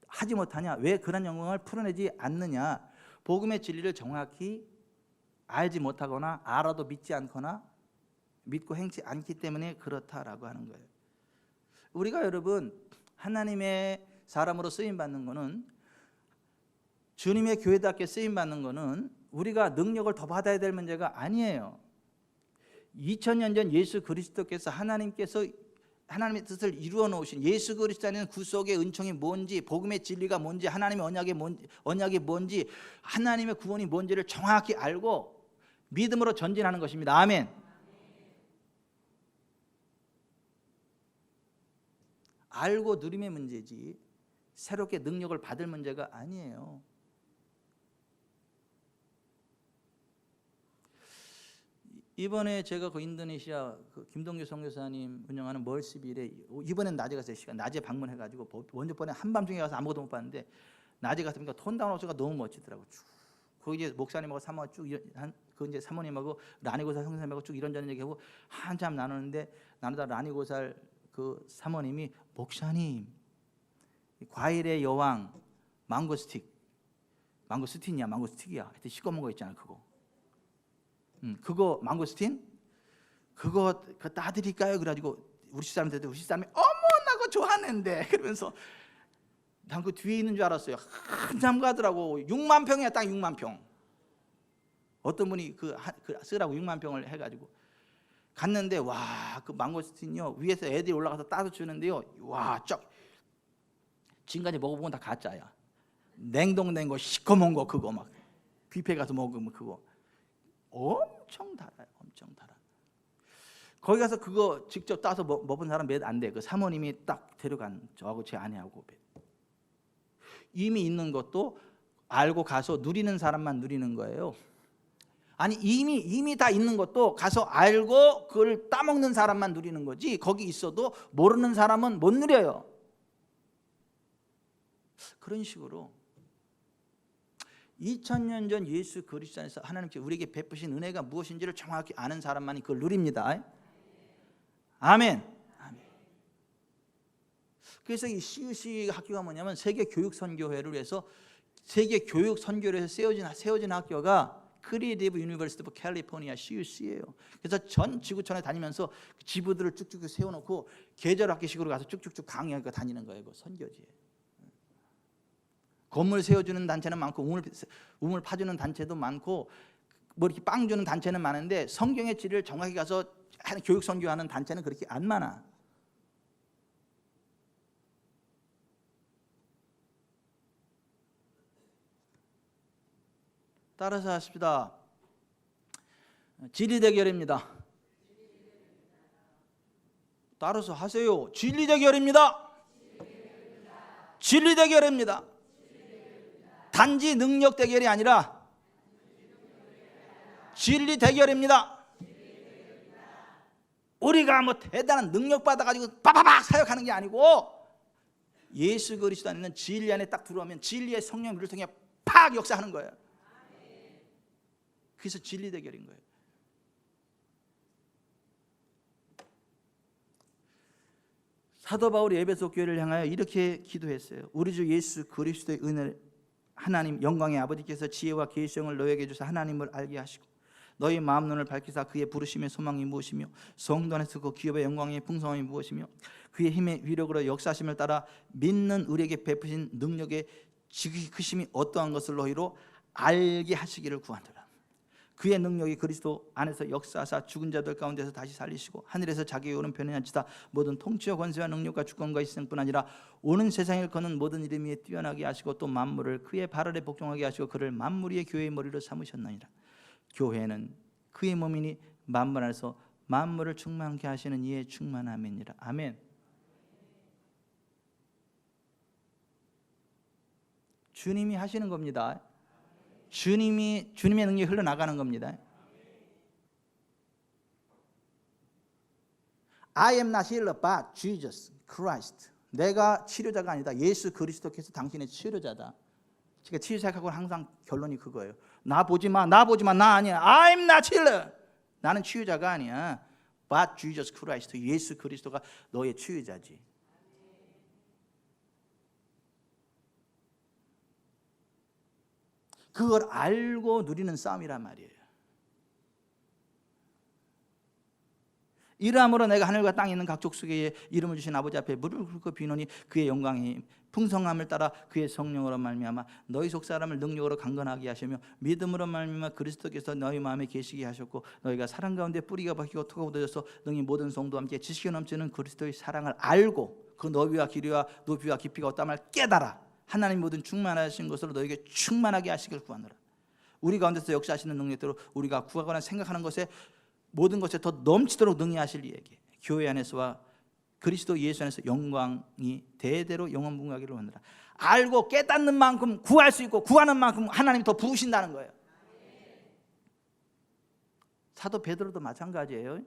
S1: 하지 못하냐? 왜 그런 영광을 풀어내지 않느냐? 복음의 진리를 정확히 알지 못하거나 알아도 믿지 않거나 믿고 행치 않기 때문에 그렇다라고 하는 거예요. 우리가 여러분 하나님의 사람으로 쓰임 받는 거는, 주님의 교회답게 쓰임 받는 거는 우리가 능력을 더 받아야 될 문제가 아니에요. 2000년 전 예수 그리스도께서 하나님의 뜻을 이루어 놓으신 예수 그리스도 안에는 구속의 은총이 뭔지, 복음의 진리가 뭔지, 하나님의 언약이 뭔지, 하나님의 구원이 뭔지를 정확히 알고 믿음으로 전진하는 것입니다. 아멘. 알고 누림의 문제지 새롭게 능력을 받을 문제가 아니에요. 이번에 제가 그 인도네시아 김동규 선교사님 운영하는 멀시빌에 이번엔 낮에 갔어요. 낮에 방문해가지고 먼저 번에 한밤중에 가서 아무것도 못 봤는데 낮에 갔으니까 톤다운 호수가 너무 멋지더라고. 거기 이제 목사님하고 사모가 쭉 그 이제 사모님하고 라니고살 선생님하고 쭉 이런저런 얘기하고 한참 나누다 라니고살 그 사모님이 목사님 과일의 여왕 망고스틴이야 하여튼 시꺼먼 거 있잖아 그거 망고스틴? 그거 따드릴까요? 그래가지고 우리 집사람들도 우리 집사람이 어머 나 그거 좋아하는데 그러면서 난 그 뒤에 있는 줄 알았어요. 한참 가더라고. 6만 평이야 딱 6만 평. 어떤 분이 그 쓰라고 6만 평을 해가지고 갔는데 와, 그 망고스틴이요 위에서 애들이 올라가서 따서 주는데요, 와, 쫙 지금까지 먹어보면 다 가짜야. 냉동된 거 시커먼 거 그거 막 뷔페 가서 먹으면 그거 엄청 달아요. 엄청 달아. 거기 가서 그거 직접 따서 먹은 사람 몇 안 돼. 그 사모님이 딱 데려간 저하고 제 아내하고. 이미 있는 것도 알고 가서 누리는 사람만 누리는 거예요. 아니 이미 다 있는 것도 가서 알고 그걸 따먹는 사람만 누리는 거지, 거기 있어도 모르는 사람은 못 누려요. 그런 식으로 2000년 전 예수 그리스도 안에서 하나님께서 우리에게 베푸신 은혜가 무엇인지를 정확히 아는 사람만이 그걸 누립니다. 아멘. 아멘. 그래서 이 CUC 학교가 뭐냐면 세계 교육 선교회를 위해서, 세계 교육 선교를 위해서 세워진 학교가 크리에이티브 유니버시티 오브 캘리포니아 CUC예요. 그래서 전 지구촌에 다니면서 지부들을 쭉쭉 세워놓고 계절 학기식으로 가서 쭉쭉쭉 강의하고 다니는 거예요. 그 선교지에. 건물 세워주는 단체는 많고 우물 파주는 단체도 많고 뭐 이렇게 빵 주는 단체는 많은데 성경의 진리를 정확히 가서 교육 선교하는 단체는 그렇게 안 많아. 따라서 하십시다. 진리 대결입니다. 따라서 하세요. 진리 대결입니다. 진리 대결입니다. 단지 능력 대결이 아니라 진리 대결입니다. 우리가 뭐 대단한 능력 받아가지고 빠바박 사역하는 게 아니고 예수 그리스도 안에 있는 진리 안에 딱 들어오면 진리의 성령 우리를 통해 팍 역사하는 거예요. 그래서 진리 대결인 거예요. 사도 바울이 에베소 교회를 향하여 이렇게 기도했어요. 우리 주 예수 그리스도의 은혜를 하나님 영광의 아버지께서 지혜와 계시형을 너에게 주사 하나님을 알게 하시고 너희 마음 눈을 밝히사 그의 부르심의 소망이 무엇이며 성도 안에서 그 기업의 영광의 풍성함이 무엇이며 그의 힘의 위력으로 역사하심을 따라 믿는 우리에게 베푸신 능력의 지극히 크심이 어떠한 것을 너희로 알게 하시기를 구하노라. 그의 능력이 그리스도 안에서 역사하사 죽은 자들 가운데서 다시 살리시고 하늘에서 자기의 오른편에 앉히사 모든 통치와 권세와 능력과 주권과 있음뿐 아니라 오는 세상을 거는 모든 이름 위에 뛰어나게 하시고 또 만물을 그의 발 아래 복종하게 하시고 그를 만물 위의 교회의 머리로 삼으셨나니라. 교회는 그의 몸이니 만물 안에서 만물을 충만케 하시는 이의 충만함이니라. 아멘. 주님이 하시는 겁니다. 주님의 능력이 흘러나가는 겁니다. I am not healer but Jesus Christ. 내가 치료자가 아니다. 예수 그리스도께서 당신의 치료자다. 제가 치유사역하고는 항상 결론이 그거예요. 나 보지 마, 나 아니야. I'm not healer. 나는 치유자가 아니야. But Jesus Christ. 예수 그리스도가 너의 치유자지. 그걸 알고 누리는 싸움이란 말이에요. 이러함으로 내가 하늘과 땅에 있는 각 족속에 이름을 주신 아버지 앞에 무릎을 꿇고 비노니 그의 영광의 풍성함을 따라 그의 성령으로 말미암아 너희 속 사람을 능력으로 강건하게 하시며 믿음으로 말미암아 그리스도께서 너희 마음에 계시게 하셨고 너희가 사랑 가운데 뿌리가 박히고 토가 묻어져서 능히 모든 성도와 함께 지식이 넘치는 그리스도의 사랑을 알고 그 너비와 길이와 높이와 깊이가 어떠함을 깨달아 하나님 모든 충만하신 것으로 너에게 충만하게 하시길 구하노라. 우리 가운데서 역사하시는 능력대로 우리가 구하거나 생각하는 것에 모든 것에 더 넘치도록 능히 하실 이에게 교회 안에서와 그리스도 예수 안에서 영광이 대대로 영원분가하기를 원하노라. 알고 깨닫는 만큼 구할 수 있고 구하는 만큼 하나님이 더 부으신다는 거예요. 사도 베드로도 마찬가지예요.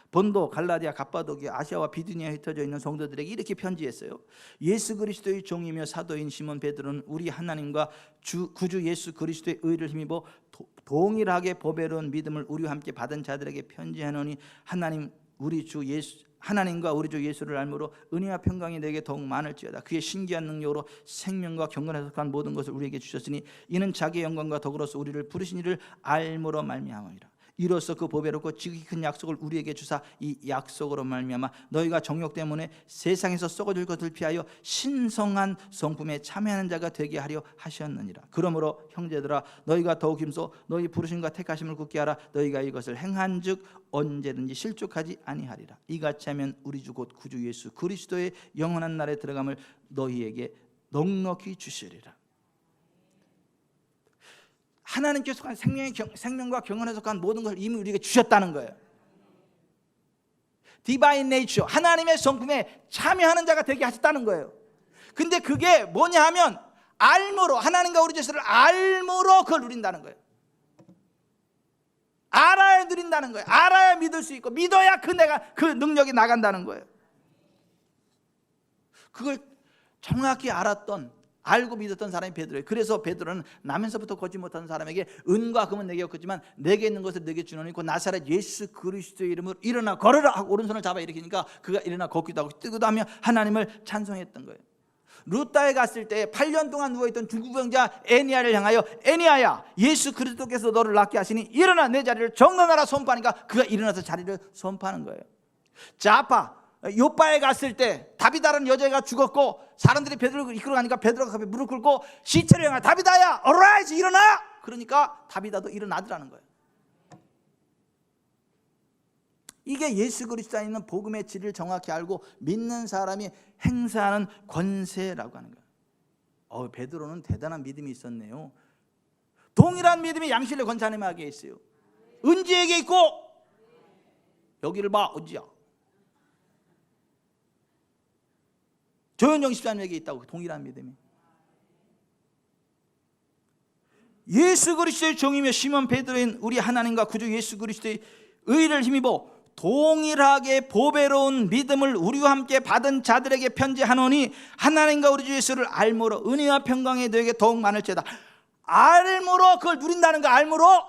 S1: 본도, 갈라디아, 갑바도기아, 아시아와 비두니아에 흩어져 있는 성도들에게 이렇게 편지했어요. 예수 그리스도의 종이며 사도인 시몬 베드로는 우리 하나님과 구주 예수 그리스도의 의를 힘입어 동일하게 보배로운 믿음을 우리와 함께 받은 자들에게 편지하노니 하나님과 우리 주 예수를 알므로 은혜와 평강이 내게 더욱 많을지어다. 그의 신기한 능력으로 생명과 경건에 속한 모든 것을 우리에게 주셨으니 이는 자기의 영광과 더불어서 우리를 부르신 이를 알므로 말미암음이라. 이로써 그 보배롭고 지극히 큰 약속을 우리에게 주사 이 약속으로 말미암아 너희가 정욕 때문에 세상에서 썩어질 것을 피하여 신성한 성품에 참여하는 자가 되게 하려 하셨느니라. 그러므로 형제들아 너희가 더욱 힘써 너희 부르심과 택하심을 굳게 하라. 너희가 이것을 행한즉 언제든지 실족하지 아니하리라. 이같이 하면 우리 주 곧 구주 예수 그리스도의 영원한 날에 들어감을 너희에게 넉넉히 주시리라. 하나님께서 속한 생명과 경건에 속한 모든 것을 이미 우리에게 주셨다는 거예요. 디바인 네이처, 하나님의 성품에 참여하는 자가 되게 하셨다는 거예요. 근데 그게 뭐냐 하면 알므로, 하나님과 우리 예수를 알므로 그걸 누린다는 거예요. 알아야 누린다는 거예요. 알아야 믿을 수 있고 믿어야 그 능력이 나간다는 거예요. 그걸 정확히 알고 믿었던 사람이 베드로예요. 그래서 베드로는 나면서부터 걷지 못하는 사람에게 은과 금은 내게 없겠지만 내게 있는 것을 내게 주노니 곧 나사렛 예수 그리스도의 이름으로 일어나 걸으라 하고 오른손을 잡아 일으키니까 그가 일어나 걷기도 하고 뛰기도 하며 하나님을 찬송했던 거예요. 루다에 갔을 때 8년 동안 누워있던 중구병자 애니야를 향하여 애니야야 예수 그리스도께서 너를 낫게 하시니 일어나 내 자리를 정건하라 선포하니까 그가 일어나서 자리를 선포하는 거예요. 자파 요바에 갔을 때 다비다라는 여자가 죽었고 사람들이 베드로를 이끌어가니까 베드로가 갑자기 무릎 꿇고 시체를 향하여 다비다야 어라이즈 일어나. 그러니까 다비다도 일어나더라는 거예요. 이게 예수 그리스도 안에 있는 복음의 진리를 정확히 알고 믿는 사람이 행사하는 권세라고 하는 거예요. 베드로는 대단한 믿음이 있었네요. 동일한 믿음이 양실의 권사님에게 있어요. 은지에게 있고 여기를 봐 은지야 조현정 집사님에게 있다고. 동일한 믿음이 예수 그리스도의 종이며 시몬 베드로인 우리 하나님과 구주 예수 그리스도의 의를 힘입어 동일하게 보배로운 믿음을 우리와 함께 받은 자들에게 편지하노니 하나님과 우리 주 예수를 알므로 은혜와 평강이 너에게 더욱 많을지어다. 알므로 그걸 누린다는 거. 알므로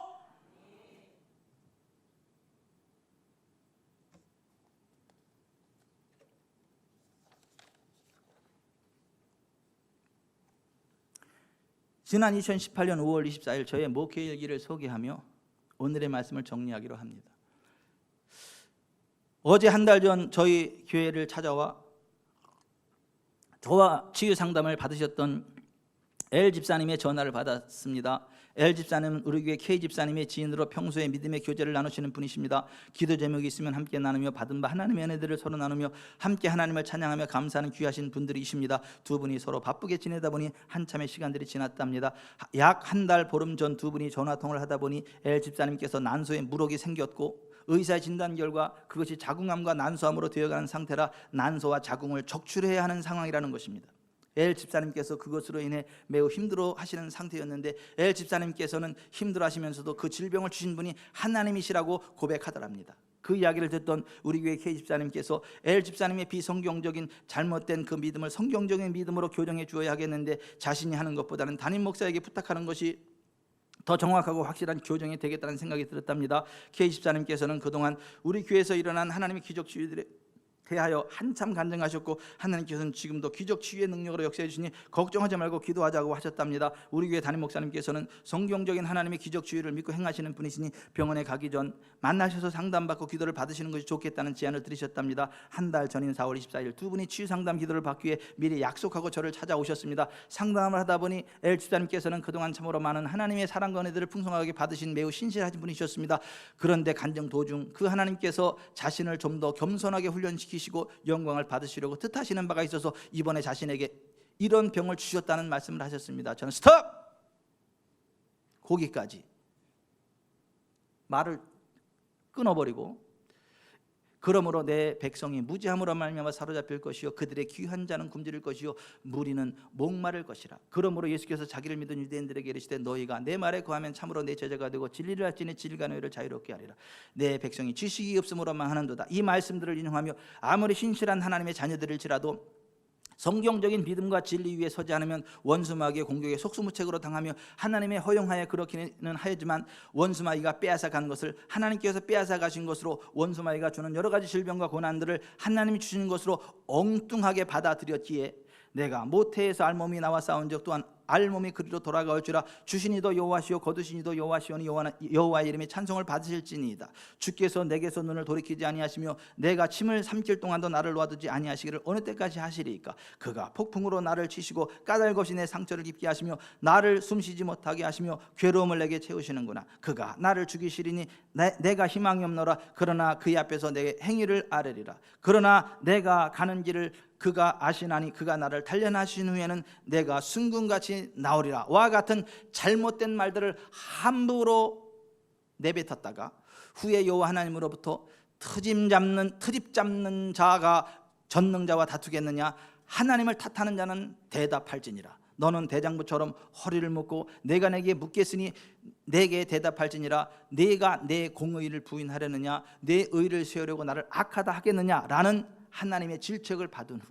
S1: 지난 2018년 5월 24일 저의 목회 일기를 소개하며 오늘의 말씀을 정리하기로 합니다. 어제 한 달 전 저희 교회를 찾아와 저와 치유 상담을 받으셨던 엘 집사님의 전화를 받았습니다. 엘 집사님은 우리 교회 K 집사님의 지인으로 평소에 믿음의 교제를 나누시는 분이십니다. 기도 제목이 있으면 함께 나누며 받은 바 하나님의 은혜들을 서로 나누며 함께 하나님을 찬양하며 감사하는 귀하신 분들이십니다. 두 분이 서로 바쁘게 지내다 보니 한참의 시간들이 지났답니다. 약 한 달 보름 전 두 분이 전화통화를 하다 보니 엘 집사님께서 난소에 물혹이 생겼고 의사의 진단 결과 그것이 자궁암과 난소암으로 되어가는 상태라 난소와 자궁을 적출해야 하는 상황이라는 것입니다. 엘 집사님께서 그것으로 인해 매우 힘들어 하시는 상태였는데 엘 집사님께서는 힘들어 하시면서도 그 질병을 주신 분이 하나님이시라고 고백하더랍니다. 그 이야기를 듣던 우리 교회 K 집사님께서 엘 집사님의 비성경적인 잘못된 그 믿음을 성경적인 믿음으로 교정해 주어야 하겠는데 자신이 하는 것보다는 담임 목사에게 부탁하는 것이 더 정확하고 확실한 교정이 되겠다는 생각이 들었답니다. K 집사님께서는 그동안 우리 교회에서 일어난 하나님의 기적 치유들에 대하여 한참 간증하셨고 하나님께서는 지금도 기적 치유의 능력으로 역사해 주시니 걱정하지 말고 기도하자고 하셨답니다. 우리 교회 담임 목사님께서는 성경적인 하나님의 기적 치유를 믿고 행하시는 분이시니 병원에 가기 전 만나셔서 상담받고 기도를 받으시는 것이 좋겠다는 제안을 드리셨답니다. 한 달 전인 4월 24일 두 분이 치유 상담 기도를 받기 위해 미리 약속하고 저를 찾아오셨습니다. 상담을 하다 보니 엘 집사님께서는 그동안 참으로 많은 하나님의 사랑과 은혜들을 풍성하게 받으신 매우 신실하신 분이셨습니다. 그런데 간증 도중 그 하나님께서 자신을 좀 더 겸손하게 훈련시키시고 영광을 받으시려고 뜻하시는 바가 있어서 이번에 자신에게 이런 병을 주셨다는 말씀을 하셨습니다. 저는 스톱! 거기까지 말을 끊어버리고 그러므로 내 백성이 무지함으로 말미암아 사로잡힐 것이요 그들의 귀한 자는 굶주릴 것이요 무리는 목마를 것이라. 그러므로 예수께서 자기를 믿은 유대인들에게 이르시되 너희가 내 말에 거하면 참으로 내 제자가 되고 진리를 알지니 진리가 너희를 자유롭게 하리라. 내 백성이 지식이 없음으로만 하는도다. 이 말씀들을 인용하며 아무리 신실한 하나님의 자녀들일지라도 성경적인 믿음과 진리 위에 서지 않으면 원수마귀의 공격에 속수무책으로 당하며 하나님의 허용하에 그렇기는 하였지만 원수마귀가 빼앗아 간 것을 하나님께서 빼앗아 가신 것으로 원수마귀가 주는 여러 가지 질병과 고난들을 하나님이 주시는 것으로 엉뚱하게 받아들였기에 내가 모태에서 알몸이 나와 싸운 적 또한 알몸이 그리로 돌아가올지라. 주신 이도 여호와시요 거두신 이도 여호와시오니 여호와의 이름에 찬송을 받으실지니이다. 주께서 내게서 눈을 돌이키지 아니하시며 내가 침을 삼킬 동안도 나를 놓아두지 아니하시기를 어느 때까지 하시리이까. 그가 폭풍으로 나를 치시고 까닭없이 내 상처를 깊게 하시며 나를 숨쉬지 못하게 하시며 괴로움을 내게 채우시는구나. 그가 나를 죽이시리니 내가 희망이 없노라. 그러나 그의 앞에서 내 행위를 아뢰리라. 그러나 내가 가는 길을 그가 아시나니 그가 나를 단련하신 후에는 내가 순금같이 나오리라. 와 같은 잘못된 말들을 함부로 내뱉었다가 후에 여호와 하나님으로부터 트집 잡는 자가 전능자와 다투겠느냐. 하나님을 탓하는 자는 대답할지니라. 너는 대장부처럼 허리를 묶고 내가 내게 묻겠으니 내게 대답할지니라. 내가 내 공의를 부인하려느냐. 내 의를 세우려고 나를 악하다 하겠느냐 라는 하나님의 질책을 받은 후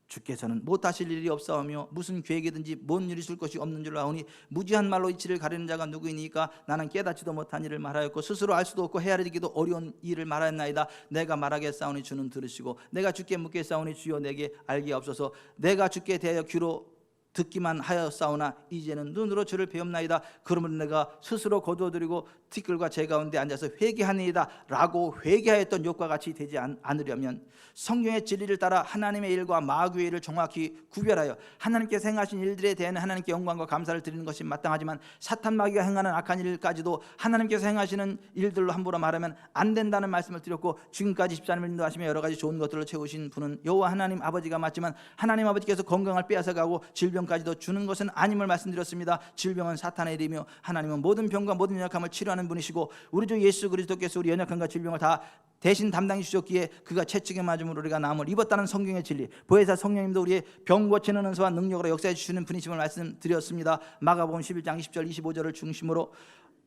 S1: 주께서는 못하실 일이 없사오며 무슨 계획이든지 뭔 일이 있을 것이 없는 줄 아오니 무지한 말로 이치를 가리는 자가 누구이니까. 나는 깨닫지도 못한 일을 말하였고 스스로 알 수도 없고 헤아리기도 어려운 일을 말하였나이다. 내가 말하겠사오니 주는 들으시고 내가 주께 묻겠사오니 주여 내게 알게 없소서. 내가 주께 대하여 귀로 듣기만 하였사오나 이제는 눈으로 주를 배움나이다. 그러면 내가 스스로 거두어드리고 티끌과 제 가운데 앉아서 회개하니이다 라고 회개하였던 욕과 같이 되지 않으려면 성경의 진리를 따라 하나님의 일과 마귀의 일을 정확히 구별하여 하나님께서 행하신 일들에 대한 하나님께 영광과 감사를 드리는 것이 마땅하지만 사탄 마귀가 행하는 악한 일까지도 하나님께서 행하시는 일들로 함부로 말하면 안 된다는 말씀을 드렸고, 지금까지 집사님을 인도하시며 여러 가지 좋은 것들을 채우신 분은 여호와 하나님 아버지가 맞지만 하나님 아버지께서 건강을 빼앗아가고 질병까지도 주는 것은 아님을 말씀드렸습니다. 질병은 사탄의 일이며 하나님은 모든 병과 모든 연약함을 치료하는 분이시고 우리 주 예수 그리스도께서 우리 연약함과 질병을 다 대신 담당해 주셨기에 그가 채찍에 맞음으로 우리가 나음을 입었다는 성경의 진리, 보혜사 성령님도 우리의 병 고치는 은사와 능력으로 역사해 주시는 분이심을 말씀드렸습니다. 마가복음 11장 20절 25절을 중심으로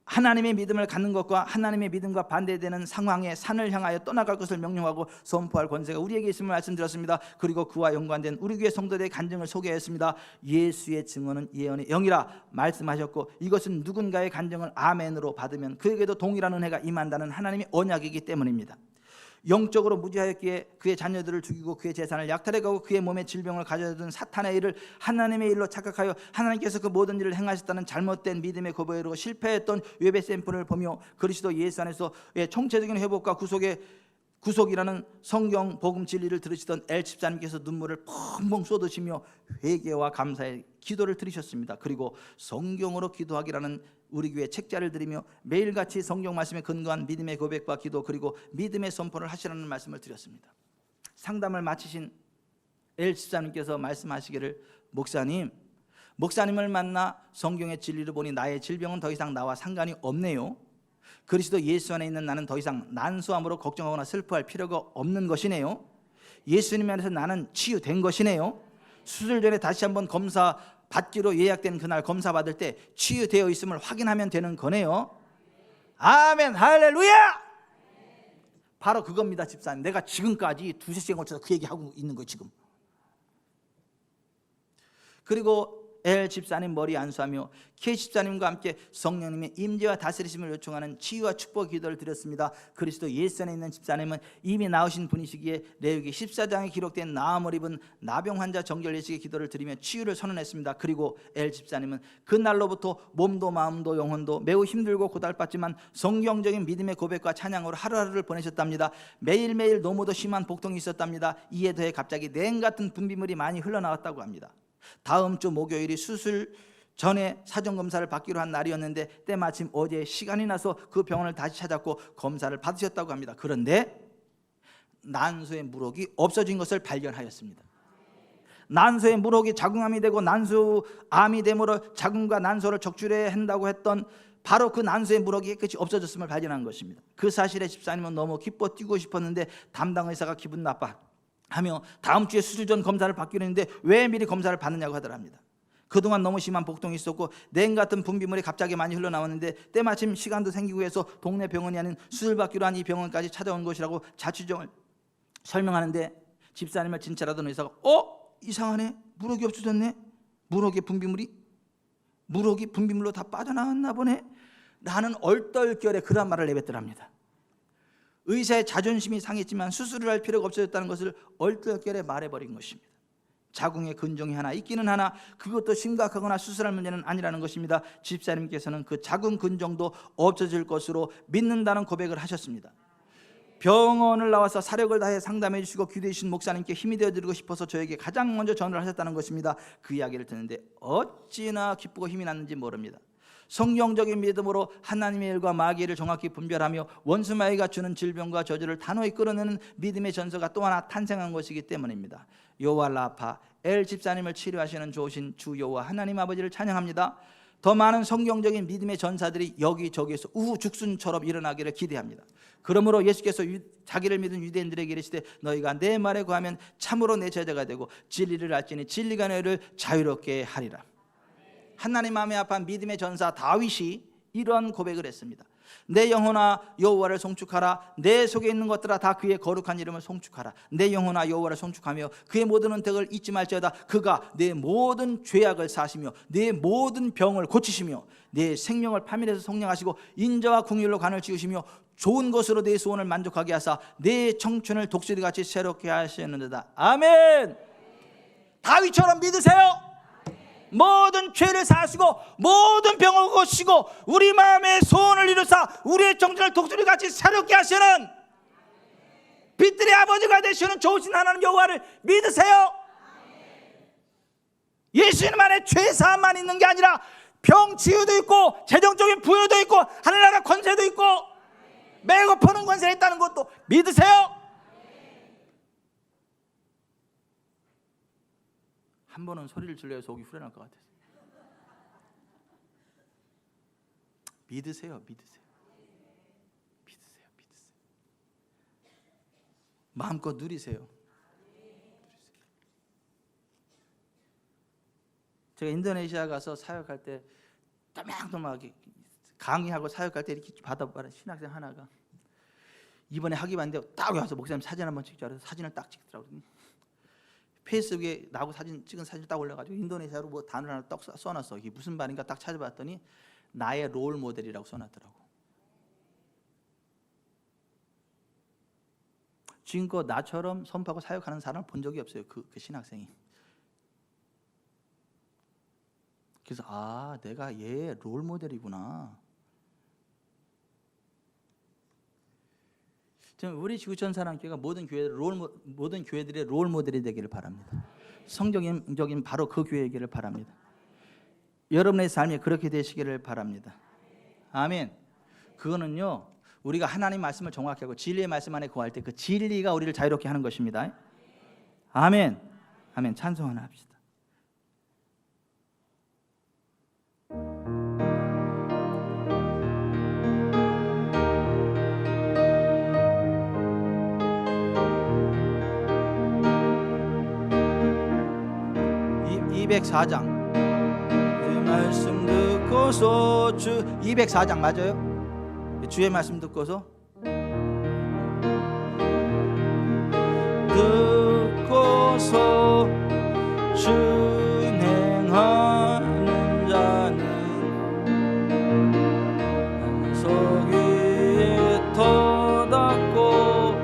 S1: 하나님의 믿음을 갖는 것과 하나님의 믿음과 반대되는 상황에 산을 향하여 떠나갈 것을 명령하고 선포할 권세가 우리에게 있음을 말씀드렸습니다. 그리고 그와 연관된 우리 교회 성도들의 간증을 소개했습니다. 예수의 증언은 예언의 영이라 말씀하셨고, 이것은 누군가의 간증을 아멘으로 받으면 그에게도 동일한 은혜가 임한다는 하나님의 언약이기 때문입니다. 영적으로 무지하였기에 그의 자녀들을 죽이고 그의 재산을 약탈해가고 그의 몸에 질병을 가져다준 사탄의 일을 하나님의 일로 착각하여 하나님께서 그 모든 일을 행하셨다는 잘못된 믿음의 고백으로 실패했던 예배 샘플을 보며 그리스도 예수 안에서의 총체적인 회복과 구속이라는 성경 복음 진리를 들으시던 엘 집사님께서 눈물을 펑펑 쏟으시며 회개와 감사의 기도를 드리셨습니다. 그리고 성경으로 기도하기라는 우리 교회 책자를 드리며 매일같이 성경 말씀에 근거한 믿음의 고백과 기도 그리고 믿음의 선포를 하시라는 말씀을 드렸습니다. 상담을 마치신 엘 집사님께서 말씀하시기를, 목사님을 만나 성경의 진리를 보니 나의 질병은 더 이상 나와 상관이 없네요. 그리스도 예수 안에 있는 나는 더 이상 난소함으로 걱정하거나 슬퍼할 필요가 없는 것이네요. 예수님 안에서 나는 치유된 것이네요. 수술 전에 다시 한번 검사 받기로 예약된 그날 검사 받을 때 치유되어 있음을 확인하면 되는 거네요. 아멘, 할렐루야. 바로 그겁니다. 집사님, 내가 지금까지 두세 시간 걸쳐서 그 얘기하고 있는 거예요 지금. 그리고 엘 집사님 머리 안수하며 K 집사님과 함께 성령님의 임재와 다스리심을 요청하는 치유와 축복 기도를 드렸습니다. 그리스도 예수 안에 있는 집사님은 이미 나으신 분이시기에 레위기 14장에 기록된 나음을 입은 나병 환자 정결 예식의 기도를 드리며 치유를 선언했습니다. 그리고 엘 집사님은 그날로부터 몸도 마음도 영혼도 매우 힘들고 고달팠지만 성경적인 믿음의 고백과 찬양으로 하루하루를 보내셨답니다. 매일매일 너무도 심한 복통이 있었답니다. 이에 더해 갑자기 냉 같은 분비물이 많이 흘러나왔다고 합니다. 다음 주 목요일이 수술 전에 사전검사를 받기로 한 날이었는데 때마침 어제 시간이 나서 그 병원을 다시 찾았고 검사를 받으셨다고 합니다. 그런데 난소의 물혹이 없어진 것을 발견하였습니다. 난소의 물혹이 자궁암이 되고 난소암이 되므로 자궁과 난소를 적출해야 한다고 했던 바로 그 난소의 물혹이 깨끗이 없어졌음을 발견한 것입니다. 그 사실에 집사님은 너무 기뻐 뛰고 싶었는데 담당 의사가 기분 나빠하며 다음 주에 수술 전 검사를 받기로 했는데 왜 미리 검사를 받느냐고 하더랍니다. 그동안 너무 심한 복통이 있었고 냉 같은 분비물이 갑자기 많이 흘러나왔는데 때마침 시간도 생기고 해서 동네 병원이 아닌 수술 받기로 한 이 병원까지 찾아온 것이라고 자취정을 설명하는데, 집사님을 진찰하던 의사가 이상하네, 물혹이 없어졌네, 물혹이 분비물로 다 빠져나왔나 보네 라는 얼떨결에 그런 말을 내뱉더랍니다. 의사의 자존심이 상했지만 수술을 할 필요가 없어졌다는 것을 얼떨결에 말해버린 것입니다. 자궁에 근종이 하나 있기는 하나 그것도 심각하거나 수술할 문제는 아니라는 것입니다. 집사님께서는 그 자궁 근종도 없어질 것으로 믿는다는 고백을 하셨습니다. 병원을 나와서 사력을 다해 상담해 주시고 기도해 주신 목사님께 힘이 되어드리고 싶어서 저에게 가장 먼저 전화를 하셨다는 것입니다. 그 이야기를 듣는데 어찌나 기쁘고 힘이 났는지 모릅니다. 성경적인 믿음으로 하나님의 일과 마귀의 일을 정확히 분별하며 원수 마귀가 주는 질병과 저주를 단호히 끌어내는 믿음의 전서가 또 하나 탄생한 것이기 때문입니다. 여호와 라파 엘 집사님을 치료하시는 좋으신 주 여호와 하나님 아버지를 찬양합니다. 더 많은 성경적인 믿음의 전사들이 여기저기에서 우후죽순처럼 일어나기를 기대합니다. 그러므로 예수께서 자기를 믿은 유대인들에게 이르시되 너희가 내 말에 구하면 참으로 내 제자가 되고 진리를 알지니 진리가 너희를 자유롭게 하리라. 하나님 마음에 합한 믿음의 전사 다윗이 이런 고백을 했습니다. 내 영혼아 여호와를 송축하라. 내 속에 있는 것들아 다 그의 거룩한 이름을 송축하라. 내 영혼아 여호와를 송축하며 그의 모든 은택을 잊지 말지어다. 그가 내 모든 죄악을 사시며 내 모든 병을 고치시며 내 생명을 파멸해서 성령하시고 인자와 긍휼로 간을 지으시며 좋은 것으로 내 소원을 만족하게 하사 내 청춘을 독수리같이 새롭게 하시는도다. 아멘. 다윗처럼 믿으세요. 모든 죄를 사하시고 모든 병을 고치시고 우리 마음의 소원을 이루사 우리의 청춘을 독수리같이 새롭게 하시는 빛들의 아버지가 되시는 좋으신 하나님 여호와를 믿으세요. 예수님 안에 죄 사함만 있는 게 아니라 병 치유도 있고 재정적인 부여도 있고 하늘나라 권세도 있고 매고 퍼는 권세가 있다는 것도 믿으세요. 한 번은 소리를 질러야 속이 후련할 것 같아서 믿으세요. 마음껏 누리세요. 제가 인도네시아 가서 사역할 때 또막또막 강의하고 사역할 때 이렇게 받아봐라. 신학생 하나가 이번에 학위 받는데 딱 와서 목사님 사진 한번 찍자 그래서 사진을 딱 찍더라고요. 페이스북에 나하고 찍은 사진 딱 올려가지고 인도네시아로 뭐 단어를 하나 딱 써놨어. 이게 무슨 말인가 딱 찾아봤더니 나의 롤 모델이라고 써놨더라고. 지금껏 나처럼 선포하고 사역하는 사람을 본 적이 없어요. 그 신학생이. 그래서 내가 얘 롤 모델이구나. 우리 지구촌 사랑교회가 모든 교회들의 롤 모델이 되기를 바랍니다. 성경적인 바로 그 교회이기를 바랍니다. 여러분의 삶이 그렇게 되시기를 바랍니다. 아멘. 그거는요 우리가 하나님 말씀을 정확히 하고 진리의 말씀 안에 거할 때 그 진리가 우리를 자유롭게 하는 것입니다. 아멘. 아멘. 찬송 하나 합시다. 이 204장 주의 말씀 듣고서 204장 맞아요? 주의 말씀 듣고서 준행하는 자는 반석 위에 터닫고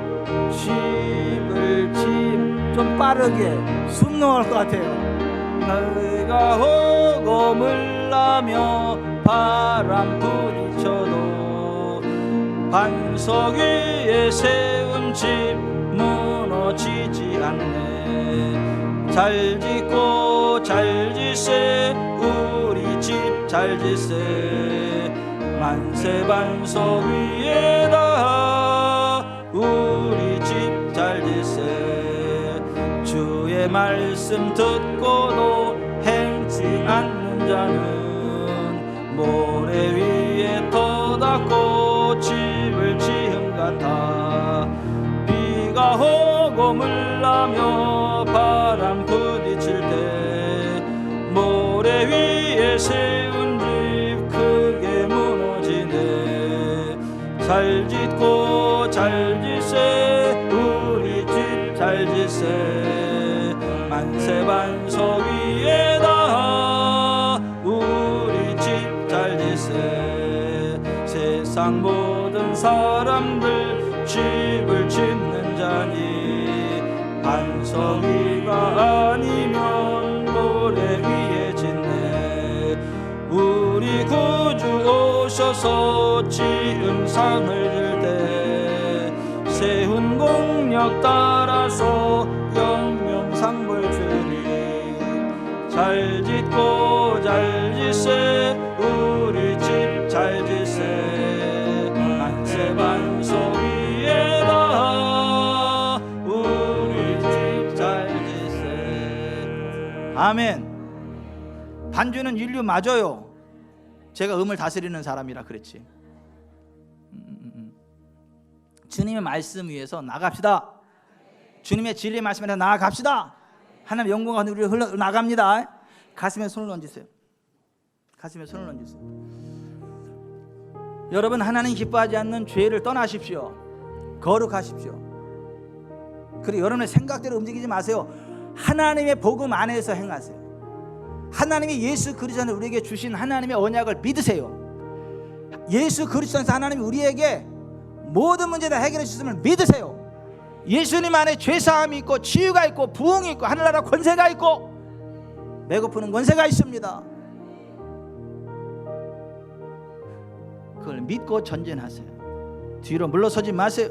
S1: 집을 좀 빠르게 숨 넘어갈 것 같아요. 너희가 호금을 나며 바람 부딪혀도 반석 위에 세운 집 무너지지 않네. 잘 짓고 잘 짓세 우리 집 잘 짓세 만세 반석 위에다 우리 집 잘 짓세. 주의 말씀 듣고도 행치 않는 자는 모래 위에 터닫고 집을 지은 같아. 비가 호금을 나며 바람 부딪힐 때 모래 위에 세운 집 크게 무너지네. 잘 짓고 잘 짓세 우리 집 잘 짓세 만세 반석 위에다 우리 집 잘 짓세. 세상 모든 사람들 집을 짓는 자니 반석 위가 아니면 오셔서 지은 상을 들되 세운 공력 따라서 영명상벌 주리. 잘 짓고 잘 짓세 우리 집 잘 짓세 만세 반석 위에다 우리 집 잘 짓세. 아멘. 반주는 인류 맞아요. 제가 음을 다스리는 사람이라 그랬지. 주님의 말씀 위에서 나갑시다. 주님의 진리의 말씀에 나아갑시다. 하나님의 영광과 우리 흘러 나갑니다. 가슴에 손을 얹으세요. 가슴에 손을 얹으세요. 여러분, 하나님 기뻐하지 않는 죄를 떠나십시오. 거룩하십시오. 그리고 여러분의 생각대로 움직이지 마세요. 하나님의 복음 안에서 행하세요. 하나님이 예수 그리스도 안에 우리에게 주신 하나님의 언약을 믿으세요. 예수 그리스도 안에서 하나님이 우리에게 모든 문제 다 해결해 주심을 믿으세요. 예수님 안에 죄사함이 있고 치유가 있고 부흥이 있고 하늘나라 권세가 있고 배고프는 권세가 있습니다. 그걸 믿고 전진하세요. 뒤로 물러서지 마세요.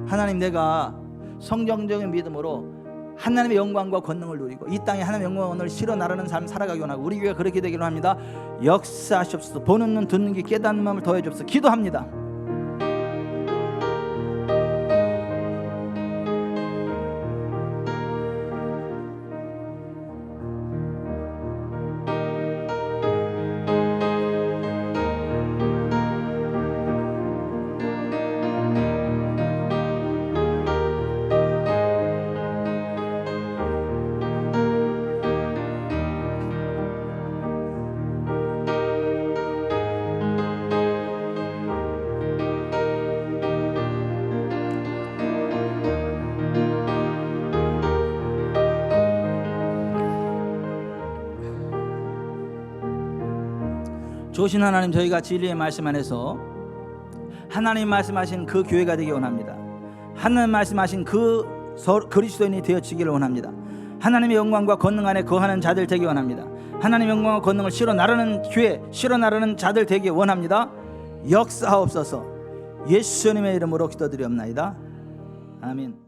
S1: 하나님, 내가 성경적인 믿음으로 하나님의 영광과 권능을 누리고 이 땅에 하나님의 영광을 실어 나르는 삶 살아가기 원하고 우리 교회가 그렇게 되기로 합니다. 역사하시옵소서. 보는 눈 듣는 귀 깨닫는 마음을 더해 주옵소서. 기도합니다. 좋으신 하나님, 저희가 진리의 말씀 안에서 하나님 말씀하신 그 교회가 되기 원합니다. 하나님 말씀하신 그 그리스도인이 되어지기를 원합니다. 하나님의 영광과 권능 안에 거하는 자들 되기 원합니다. 하나님의 영광과 권능을 실어 나르는 교회, 실어 나르는 자들 되기 원합니다. 역사하옵소서. 예수님의 이름으로 기도드리옵나이다. 아멘.